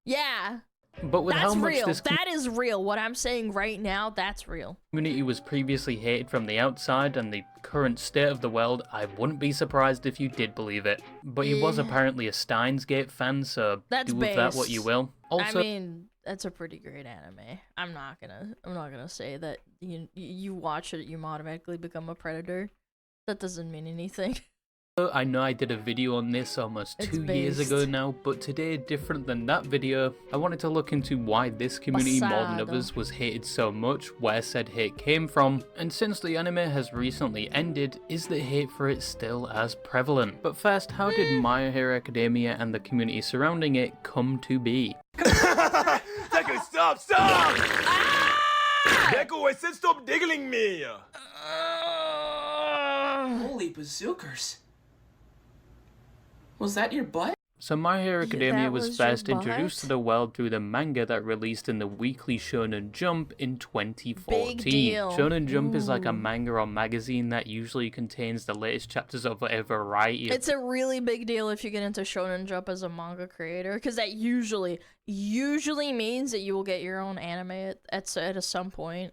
Yeah. But with That's how much real. this That is real. What I'm saying right now, that's real. community was previously hated from the outside and the current state of the world, I wouldn't be surprised if you did believe it. But he was Yeah. apparently a Steins Gate fan, so That's do with that what based. you will. Also, I mean, that's a pretty great anime. I'm not gonna say that you watch it, you automatically become a predator. That doesn't mean anything. I know I did a video on this almost It's 2 years ago based. now, but today, different than that video, I wanted to look into why this community more than Basado. others was hated so much, where said hate came from, and since the anime has recently ended, is the hate for it still as prevalent? But first, how did My Hero Academia and the community surrounding it come to be? Deku, stop! Deku, I said stop diggling me! Holy bazookas. Was that your butt? So My Hero Academia that was was your first introduced to butt? the world through the manga that released in the Weekly Shonen Jump in 2014. Big deal. Shonen Jump is like a Ooh. manga or magazine that usually contains the latest chapters of a variety of It's a really big deal if you get into Shonen Jump as a manga creator, because that usually means that you will get your own anime at some point.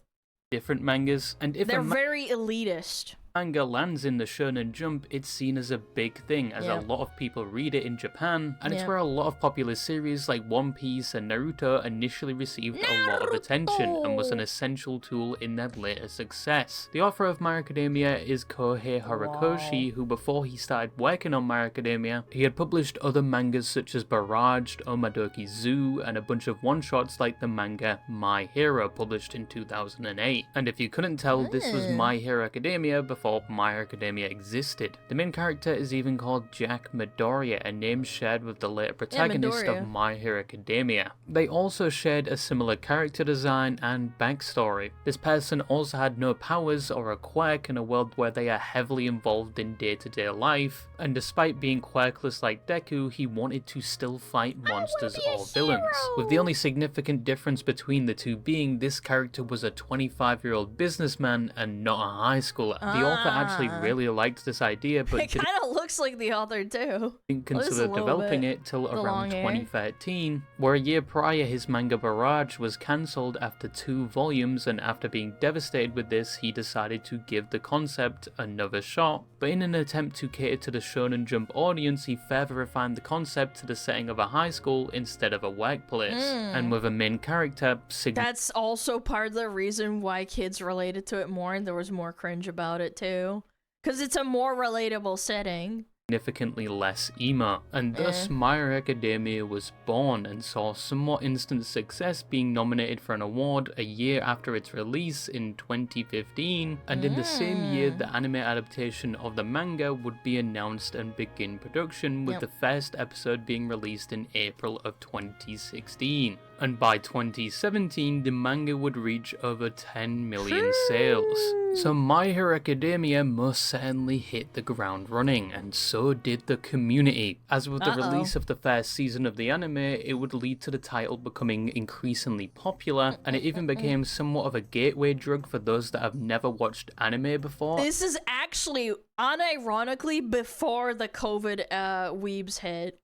different mangas. And if They're a very elitist. manga lands in the Shonen Jump, it's seen as a big thing, as a lot of people read it in Japan, and it's where a lot of popular series like One Piece and Naruto initially received a lot of attention and was an essential tool in their later success. The author of My Academia is Kohei Horikoshi, who before he started working on My Academia, he had published other mangas such as Barraged, Omadoki Zoo, and a bunch of one-shots like the manga My Hero, published in 2008. And if you couldn't tell, this was My Hero Academia before My Hero Academia existed. The main character is even called Jack Midoriya, a name shared with the later protagonist of My Hero Academia. They also shared a similar character design and backstory. This person also had no powers or a quirk in a world where they are heavily involved in day-to-day life, and despite being quirkless like Deku, he wanted to still fight monsters or villains, with the only significant difference between the two being this character was a 25-year-old businessman and not a high schooler. The author actually really liked this idea, but It kind of looks like the author too. didn't consider developing it till around 2013, where a year prior his manga Barrage was cancelled after 2 volumes, and after being devastated with this, he decided to give the concept another shot. But in an attempt to cater to the Shonen Jump audience, he further refined the concept to the setting of a high school instead of a workplace, and with a main character That's also part of the reason why kids related to it more and there was more cringe about it too. Because it's a more relatable setting. significantly less emo, and thus My Hero Academia was born and saw somewhat instant success, being nominated for an award a year after its release in 2015, and in the same year the anime adaptation of the manga would be announced and begin production, with the first episode being released in April of 2016. And by 2017, the manga would reach over 10 million sales. So My Hero Academia most certainly hit the ground running, and so did the community. As with the release of the first season of the anime, it would lead to the title becoming increasingly popular, and it even became somewhat of a gateway drug for those that have never watched anime before. This is actually, unironically, before the COVID weebs hit.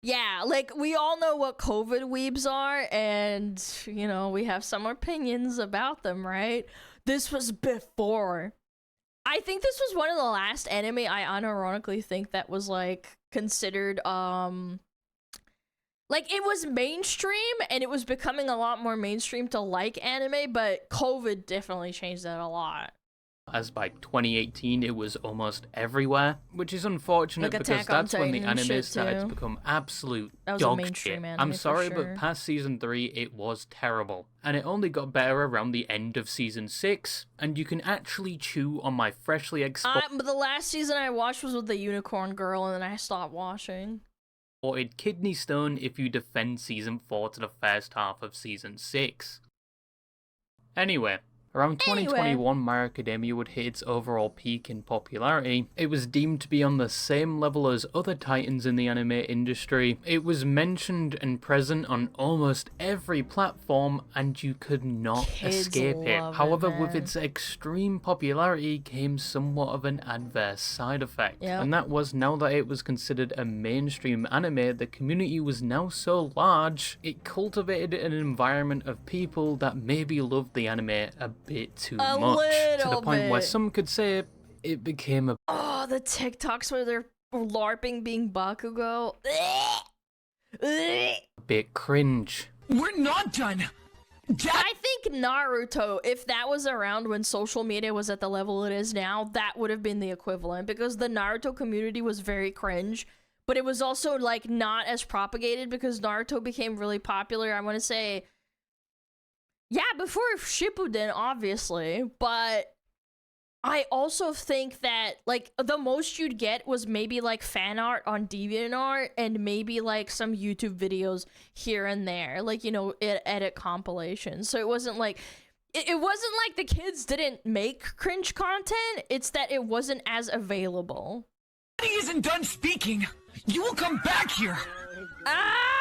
Yeah, like, we all know what COVID weebs are, and, you know, we have some opinions about them, right? This was before. I think this was one of the last anime I unironically think that was, like, considered, like, it was mainstream, and it was becoming a lot more mainstream to like anime, but COVID definitely changed that a lot. As by 2018 it was almost everywhere, which is unfortunate because that's when the anime started to become absolute dog shit. I'm sorry, but past season 3 it was terrible, and it only got better around the end of season 6, and you can actually chew on my freshly exported But the last season I watched was with the Unicorn Girl, and then I stopped watching. kidney stone if you defend season 4 to the first half of season 6. Anyway, around 2021, My Hero Academia would hit its overall peak in popularity. It was deemed to be on the same level as other titans in the anime industry. It was mentioned and present on almost every platform, and you could not escape it. However, with its extreme popularity came somewhat of an adverse side effect, and that was, now that it was considered a mainstream anime, the community was now so large, it cultivated an environment of people that maybe loved the anime a bit too much, to the point where some could say it became a the TikToks where they're LARPing being Bakugo. bit cringe. We're not done. I think Naruto, if that was around when social media was at the level it is now, that would have been the equivalent, because the Naruto community was very cringe, but it was also like not as propagated because Naruto became really popular, I want to say, yeah, before Shippuden, obviously, but I also think that, like, the most you'd get was maybe, like, fan art on DeviantArt and maybe, like, some YouTube videos here and there, like, you know, edit compilations. So it wasn't like, it wasn't like the kids didn't make cringe content, it's that it wasn't as available. Daddy isn't done speaking. You will come back here.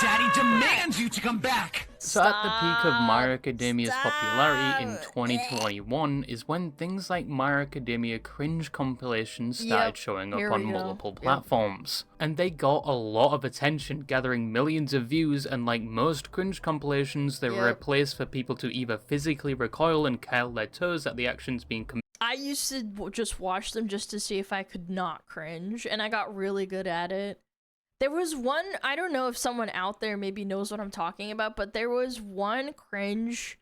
Daddy demands you to come back. So at the peak of My Hero Academia's popularity in 2021 is when things like My Hero Academia cringe compilations started showing up on multiple platforms. And they got a lot of attention, gathering millions of views, and like most cringe compilations, they were a place for people to either physically recoil and curl their toes at the actions being committed. I used to just watch them just to see if I could not cringe, and I got really good at it. There was one, I don't know if someone out there maybe knows what I'm talking about, but there was one cringe,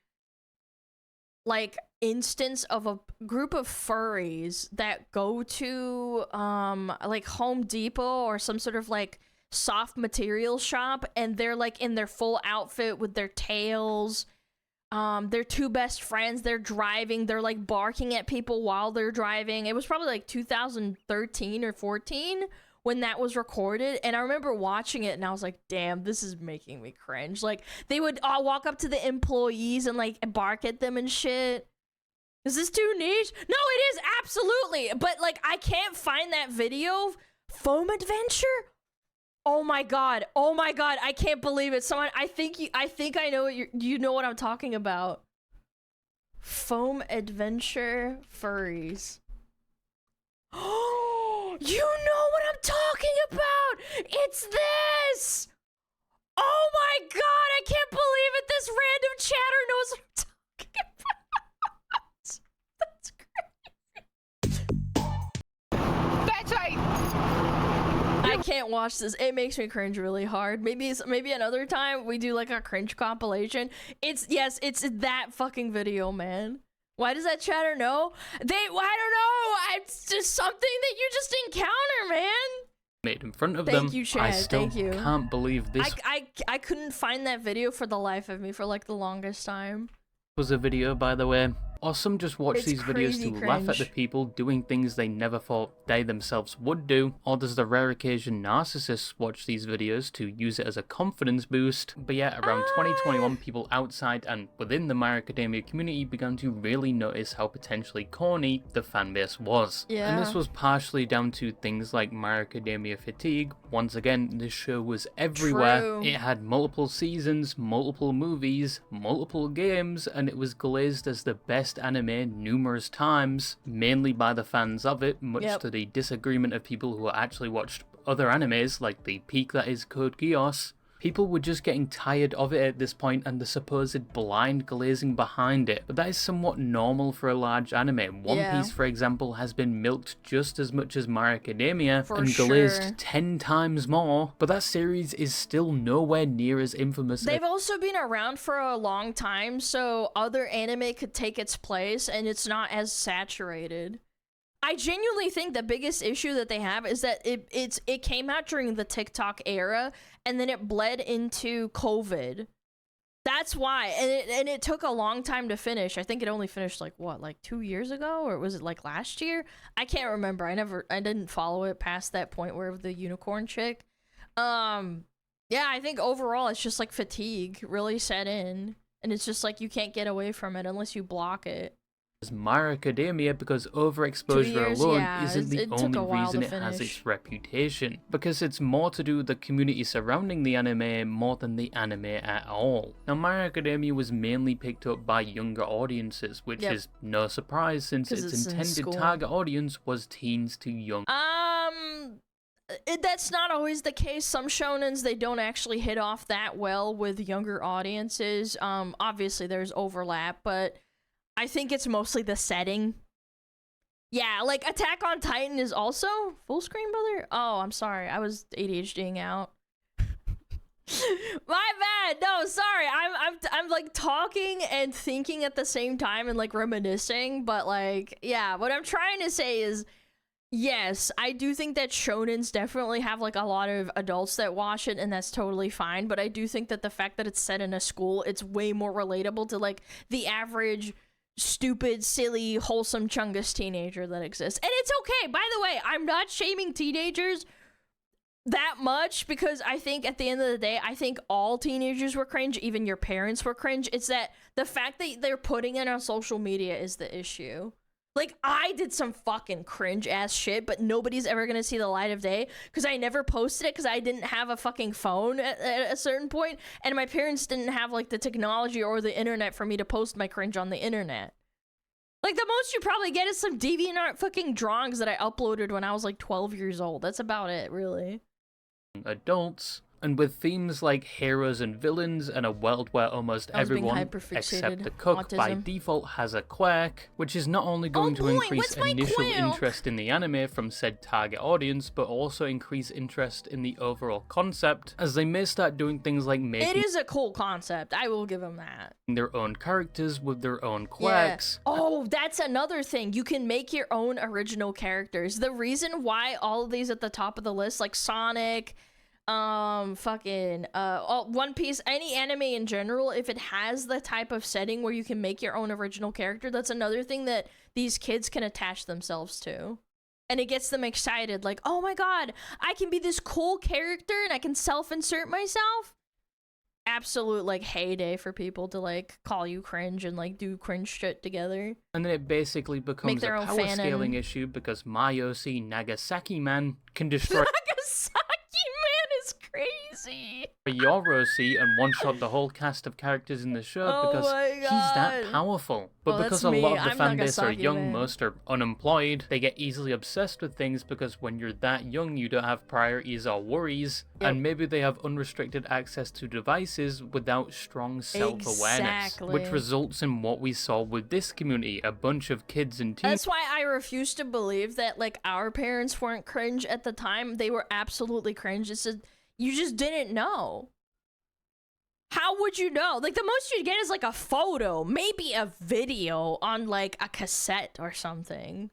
like, instance of a group of furries that go to, like, Home Depot or some sort of, like, soft material shop, and they're, like, in their full outfit with their tails. They're two best friends, they're driving, they're, like, barking at people while they're driving. It was probably, like, 2013 or 14 when that was recorded, and I remember watching it, and I was like, damn, this is making me cringe. Like, they would walk up to the employees and, like, bark at them and shit. Is this too niche? No, it is, absolutely! But, like, I can't find that video. Foam Adventure? Oh my god, I can't believe it. Someone, I think I know what you know what I'm talking about. Foam Adventure furries. Oh, you know what I'm talking about! It's this! Oh my god, I can't believe it! This random chatter knows what I'm talking about! That's crazy! That's right! I can't watch this. It makes me cringe really hard. Maybe another time we do like a cringe compilation. It's that fucking video, man. Why does that chatter know? I don't know. It's just something that you just encounter, man. Made in front of Thank them. you, Chad. I still Thank you. can't believe this I couldn't find that video for the life of me for like the longest time. was a video, by the way. Or some just watch It's these videos crazy to laugh at the cringe. people doing things they never thought they themselves would do. Or there's the rare occasion narcissists watch these videos to use it as a confidence boost. But yeah, around 2021, people outside and within the My Academia community began to really notice how potentially corny the fanbase was. Yeah. And this was partially down to things like My Academia fatigue. Once again, this show was everywhere. True. It had multiple seasons, multiple movies, multiple games, and it was glazed as the best anime numerous times, mainly by the fans of it, much Yep. to the disagreement of people who actually watched other animes, like the peak that is Code Geass. People were just getting tired of it at this point and the supposed blind glazing behind it, but that is somewhat normal for a large anime. One Yeah. Piece, for example, has been milked just as much as My Academia For and glazed sure. 10 times more, but that series is still nowhere near as infamous. They've also been around for a long time, so other anime could take its place and it's not as saturated. I genuinely think the biggest issue that they have is that it came out during the TikTok era and then it bled into COVID. That's why, and it took a long time to finish. I think it only finished like 2 years ago, or was it like last year? I can't remember. I didn't follow it past that point where the unicorn chick. Yeah, I think overall it's just like fatigue really set in, and it's just like you can't get away from it unless you block it. My Academia, because overexposure 2 years, alone yeah, isn't the it took a only while reason to it has finish. its reputation, because it's more to do with the community surrounding the anime more than the anime at all. Now, My Academia was mainly picked up by younger audiences, which Yep. is no surprise since 'Cause its it's in intended school. target audience was teens to young. That's not always the case. Some shonens, they don't actually hit off that well with younger audiences. Obviously there's overlap, but I think it's mostly the setting. Yeah, like Attack on Titan is also full screen, brother. Oh, I'm sorry. I was ADHDing out. My bad. No, sorry. I'm like talking and thinking at the same time and like reminiscing, but like, yeah, what I'm trying to say is, yes, I do think that shonens definitely have like a lot of adults that watch it, and that's totally fine, but I do think that the fact that it's set in a school, it's way more relatable to like the average stupid, silly, wholesome Chungus teenager that exists. And it's okay. By the way, I'm not shaming teenagers that much, because I think at the end of the day, I think all teenagers were cringe, even your parents were cringe. It's that the fact that they're putting it on social media is the issue. Like, I did some fucking cringe ass shit, but nobody's ever gonna see the light of day because I never posted it because I didn't have a fucking phone at a certain point, and my parents didn't have like the technology or the internet for me to post my cringe on the internet. Like, the most you probably get is some DeviantArt fucking drawings that I uploaded when I was like 12 years old. That's about it, really. Adults, And with themes like heroes and villains and a world where almost I was being everyone hyperfixated. except the cook by Autism. default has a quirk, which is not only going to boy, increase what's my initial quirk? interest in the anime from said target audience, but also increase interest in the overall concept, as they may start doing things like It making is a cool concept. I will give them that. their own characters with their own Yeah. quirks. Oh, that's another thing. You can make your own original characters. The reason why all of these at the top of the list, like Sonic, One Piece, any anime in general, if it has the type of setting where you can make your own original character, that's another thing that these kids can attach themselves to. And it gets them excited, like, oh my god, I can be this cool character and I can self-insert myself. Absolute, like, heyday for people to, like, call you cringe and, like, do cringe shit together. And then it basically becomes a their own power fanon. scaling issue because Mayoshi Nagasaki Man can destroy Nagasaki Man is crazy. Yoroshi and one-shot the whole cast of characters in the show Oh because my he's that God. powerful. But Oh, because that's a lot me. of the I'm fan base are Nagasaki young, Man. most are unemployed, they get easily obsessed with things because when you're that young, you don't have priorities or worries, and maybe they have unrestricted access to devices without strong self-awareness, which Exactly. results in what we saw with this community, a bunch of kids and teens That's why I refuse to believe that, like, our parents weren't cringe at the time. They were absolutely cringe. It's just, you just didn't know. How would you know? Like, the most you'd get is, like, a photo, maybe a video on, like, a cassette or something.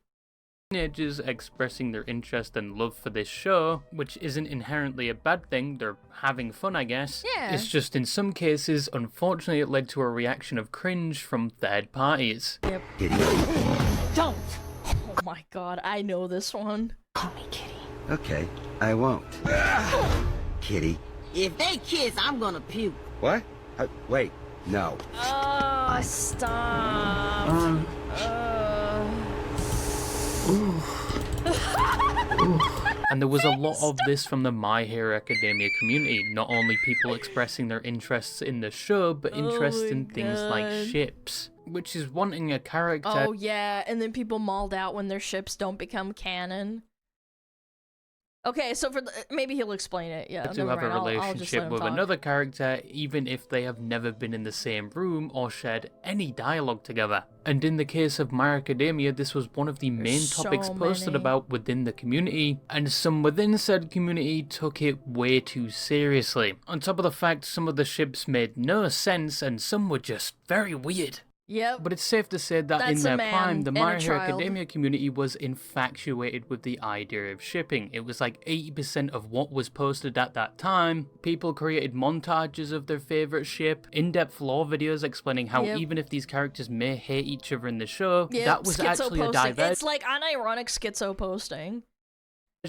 teenagers expressing their interest and love for this show, which isn't inherently a bad thing, they're having fun, I guess. Yeah. It's just in some cases, unfortunately, it led to a reaction of cringe from third parties. Yep. Don't! Oh my god, I know this one. Call me Kitty. Okay, I won't. Kitty. If they kiss, I'm gonna puke. What? Wait, no. Oh, stop. And there was a lot of this from the My Hero Academia community, not only people expressing their interests in the show, but interest in things like God. ships, which is wanting a character Oh yeah, and then people mauled out when their ships don't become canon. Okay, so for maybe he'll explain it. Yeah, to never have a mind. I'll just let relationship him with talk. another character, even if they have never been in the same room or shared any dialogue together. And in the case of My Hero Academia, this was one of the main There's topics so posted many. about within the community, and some within said community took it way too seriously. On top of the fact some of the ships made no sense and some were just very weird. Yep. But it's safe to say that in That's a their man prime, the and My a Hero child. Academia community was infatuated with the idea of shipping. It was like 80% of what was posted at that time. People created montages of their favorite ship, in-depth lore videos explaining how Yep. even if these characters may hate each other in the show, Yep, that was schizo actually a posting. diversion It's like unironic schizo posting.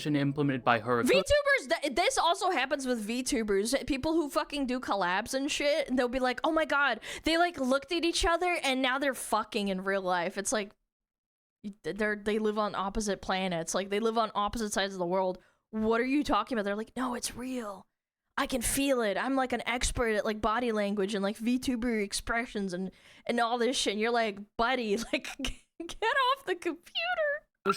implemented by Horikoshi. VTubers, this also happens with VTubers. People who fucking do collabs and shit, and they'll be like, oh my god, they like looked at each other and now they're fucking in real life. It's like, they live on opposite planets. Like, they live on opposite sides of the world. What are you talking about? They're like, no, it's real. I can feel it. I'm like an expert at like body language and like VTuber expressions and all this shit. And you're like, buddy, like, get off the computer.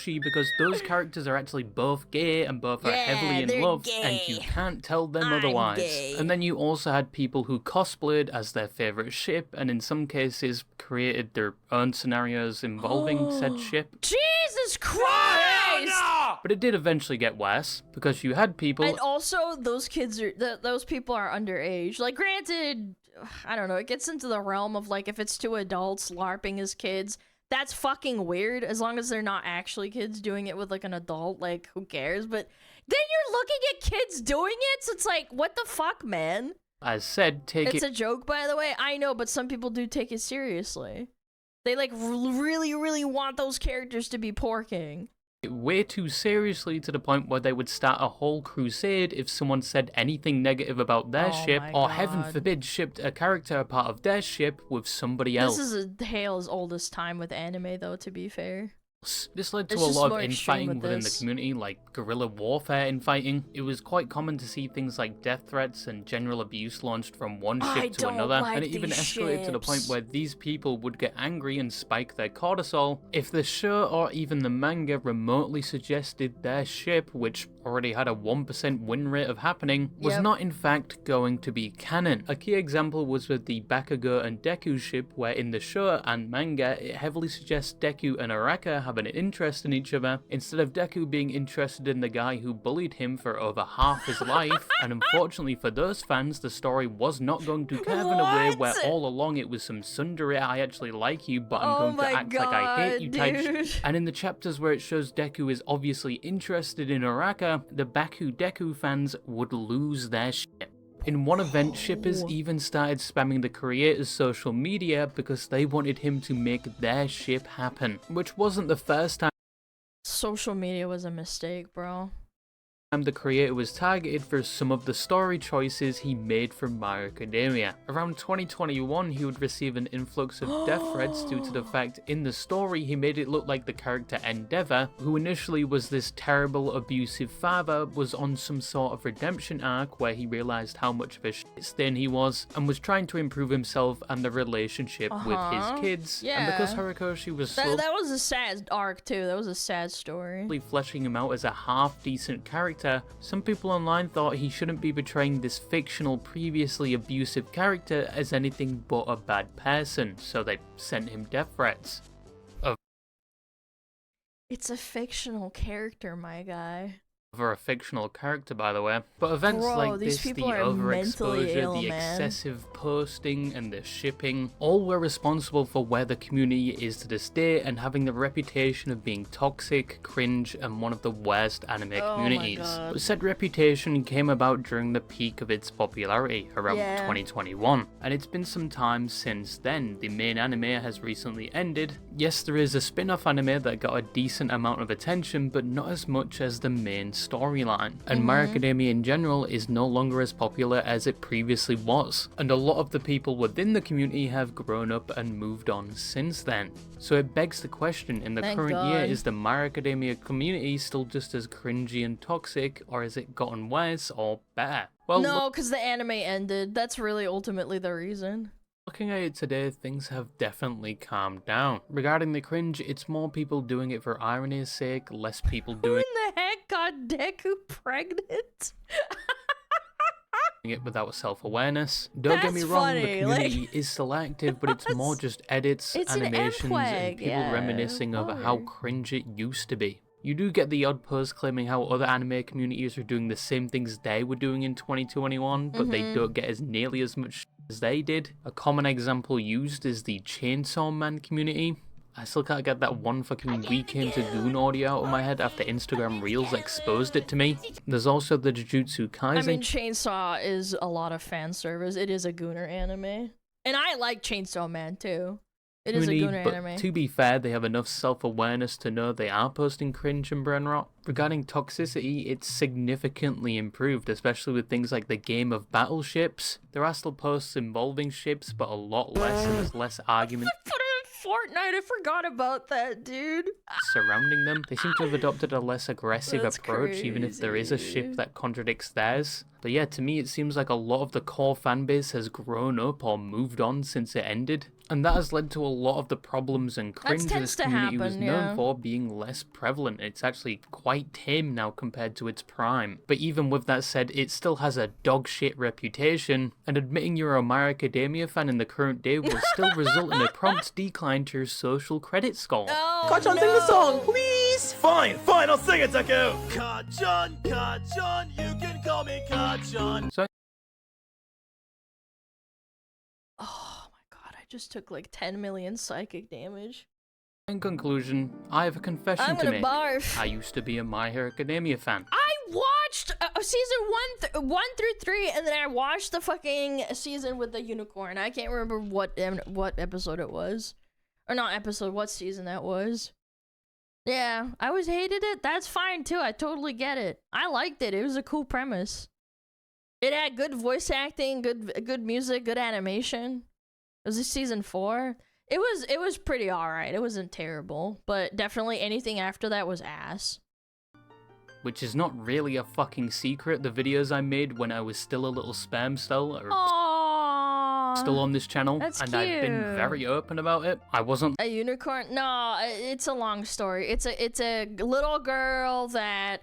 Because those characters are actually both gay and both are Yeah, heavily in they're love, gay. and you can't tell them I'm otherwise. gay. And then you also had people who cosplayed as their favorite ship, and in some cases created their own scenarios involving said ship. Jesus Christ! But it did eventually get worse because you had people. And also, those kids are those people are underage. Like, granted, I don't know. It gets into the realm of like if it's two adults LARPing as kids, that's fucking weird. As long as they're not actually kids doing it with like an adult, like who cares? But then you're looking at kids doing it, so it's like, what the fuck, man? As said, take It's it a joke, by the way. I know, but some people do take it seriously. They like really, really want those characters to be porking. way too seriously to the point where they would start a whole crusade if someone said anything negative about their Oh ship, my or heaven God. forbid shipped a character a part of their ship with somebody else. This is a tale as old as time with anime, though, to be fair. This led to It's a just lot of more extreme infighting with within this. the community, like guerrilla warfare infighting. It was quite common to see things like death threats and general abuse launched from one ship to another, and it even escalated to the point where these people would get angry and spike their cortisol if the show or even the manga remotely suggested their ship, which already had a 1% win rate of happening, was not in fact going to be canon. A key example was with the Bakugo and Deku ship, where in the show and manga it heavily suggests Deku and Araka have an interest in each other, instead of Deku being interested in the guy who bullied him for over half his life. And unfortunately for those fans, the story was not going to curve in a way where all along it was some tsundere I actually like you, but I'm going to act like I hate you type shit. And in the chapters where it shows Deku is obviously interested in Araka, the Baku Deku fans would lose their shit. In one event, shippers even started spamming the creator's social media because they wanted him to make their ship happen, which wasn't the first time Social media was a mistake, bro. the creator was targeted for some of the story choices he made for My Hero Academia. Around 2021, he would receive an influx of death threats due to the fact in the story he made it look like the character Endeavor, who initially was this terrible abusive father, was on some sort of redemption arc where he realized how much of a shit stain he was and was trying to improve himself and the relationship with his kids. Yeah. And because Horikoshi was That was a sad arc too. That was a sad story. fleshing him out as a half-decent character, some people online thought he shouldn't be portraying this fictional, previously abusive character as anything but a bad person, so they sent him death threats. It's a fictional character, my guy. For a fictional character, by the way. But events Bro, like these this, the people are mentally overexposure, ill, the man. excessive posting, and the shipping, all were responsible for where the community is to this day and having the reputation of being toxic, cringe, and one of the worst anime communities. God. But said reputation came about during the peak of its popularity, around 2021, and it's been some time since then. The main anime has recently ended. Yes, there is a spin-off anime that got a decent amount of attention, but not as much as the main storyline, and My Hero Academia in general is no longer as popular as it previously was, and a lot of the people within the community have grown up and moved on since then. So it begs the question, in the Thank current year, God. is the My Hero Academia community still just as cringy and toxic, or has it gotten worse or better? Well, No, because the anime ended. That's really ultimately the reason. looking at it today, things have definitely calmed down. Regarding the cringe, it's more people doing it for irony's sake, less people Who doing in the heck got Deku pregnant? it without self-awareness. Don't get me wrong, the funny, community is still active, but it's more just edits, It's an animations, MPEG, and people yeah, reminiscing over how cringe it used to be. You do get the odd post claiming how other anime communities are doing the same things they were doing in 2021, but they don't get as nearly as much as they did. A common example used is the Chainsaw Man community. I still can't get that one fucking We Came to Goon audio out of my head after Instagram Reels exposed it to me. There's also the Jujutsu Kaisen. I mean, Chainsaw is a lot of fan service. It is a Gooner anime. And I like Chainsaw Man too. It is a Gooner but anime. to be fair, they have enough self-awareness to know they are posting cringe and brain rot. Regarding toxicity, it's significantly improved, especially with things like the game of battleships. There are still posts involving ships, but a lot less, and there's less argument Fortnite, I forgot about that, dude. surrounding them. They seem to have adopted a less aggressive That's approach, even if there is a crazy. ship that contradicts theirs. But yeah, to me it seems like a lot of the core fanbase has grown up or moved on since it ended. And that has led to a lot of the problems and cringe tends this to community was happen, known yeah. for being less prevalent. It's actually quite tame now compared to its prime. But even with that said, it still has a dog shit reputation, and admitting you're a My Hero Academia fan in the current day will still result in a prompt decline to your social credit score. Kachan, sing the song, please! Fine, I'll sing it, Deku! Kachan, you can call me Kachan. So Oh my god, I just took like 10 million psychic damage. in conclusion, I have a confession I'm to gonna make. barf. I used to be a My Hero Academia fan. I watched season 1 through 3, and then I watched the fucking season with the unicorn. I can't remember what episode it was. Or not episode, what season that was. Yeah, I always hated it. That's fine too. I totally get it. I liked it. It was a cool premise. It had good voice acting, good music, good animation. It was season 4. It was pretty alright. It wasn't terrible, but definitely anything after that was ass. Which is not really a fucking secret. The videos I made when I was still a little spam still are still on this channel, That's and I've been cute. very open about it. I wasn't A unicorn? No, it's a long story. It's a little girl that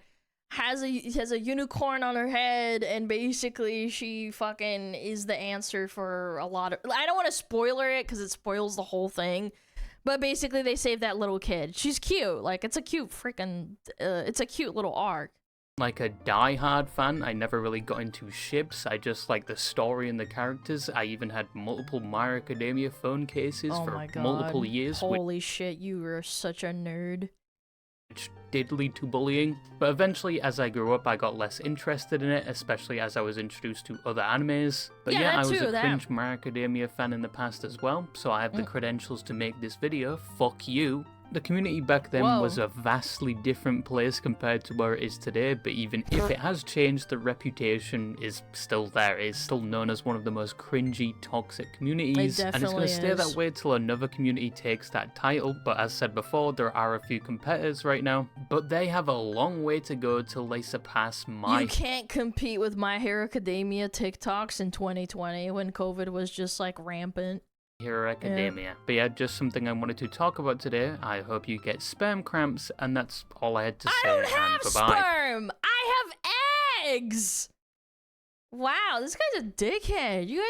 has a unicorn on her head, and basically she fucking is the answer for a lot of. I don't want to spoiler it because it spoils the whole thing. But basically, they save that little kid. She's cute. Like, it's a cute freaking. It's a cute little arc. like a die-hard fan. I never really got into ships. I just like the story and the characters. I even had multiple My Academia phone cases Oh for my God. multiple years. Holy shit, you were such a nerd. Which did lead to bullying, but eventually as I grew up I got less interested in it, especially as I was introduced to other animes. But Yeah, yeah, that I was too, a that. cringe My Academia fan in the past as well, so I have the credentials to make this video. Fuck you. The community back then Whoa. was a vastly different place compared to where it is today, but even if it has changed, the reputation is still there. It's still known as one of the most cringy, toxic communities, and it's going to stay that way till another community takes that title. But as said before, there are a few competitors right now, but they have a long way to go till they surpass my... You can't compete with My Hero Academia TikToks in 2020 when COVID was just like rampant. Hero Academia. But yeah, just something I wanted to talk about today. I hope you get sperm cramps, and that's all I had to say. I don't have and bye-bye. sperm! I have eggs! Wow, this guy's a dickhead. You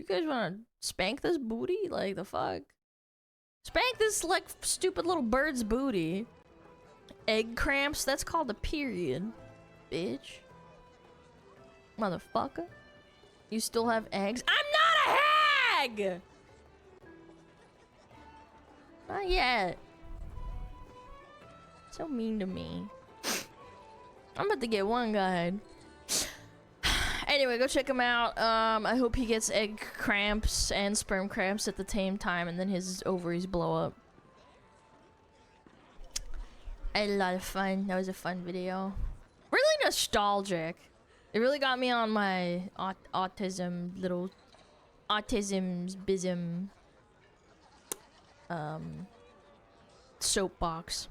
guys wanna spank this booty? Like, the fuck? Spank this, like, stupid little bird's booty. Egg cramps? That's called a period, bitch. Motherfucker. You still have eggs? I'm not a hag! Not yet. So mean to me. I'm about to get one guide. Anyway, go check him out. I hope he gets egg cramps and sperm cramps at the same time, and then his ovaries blow up. I had a lot of fun. That was a fun video. Really nostalgic. It really got me on my autism's bism soapbox.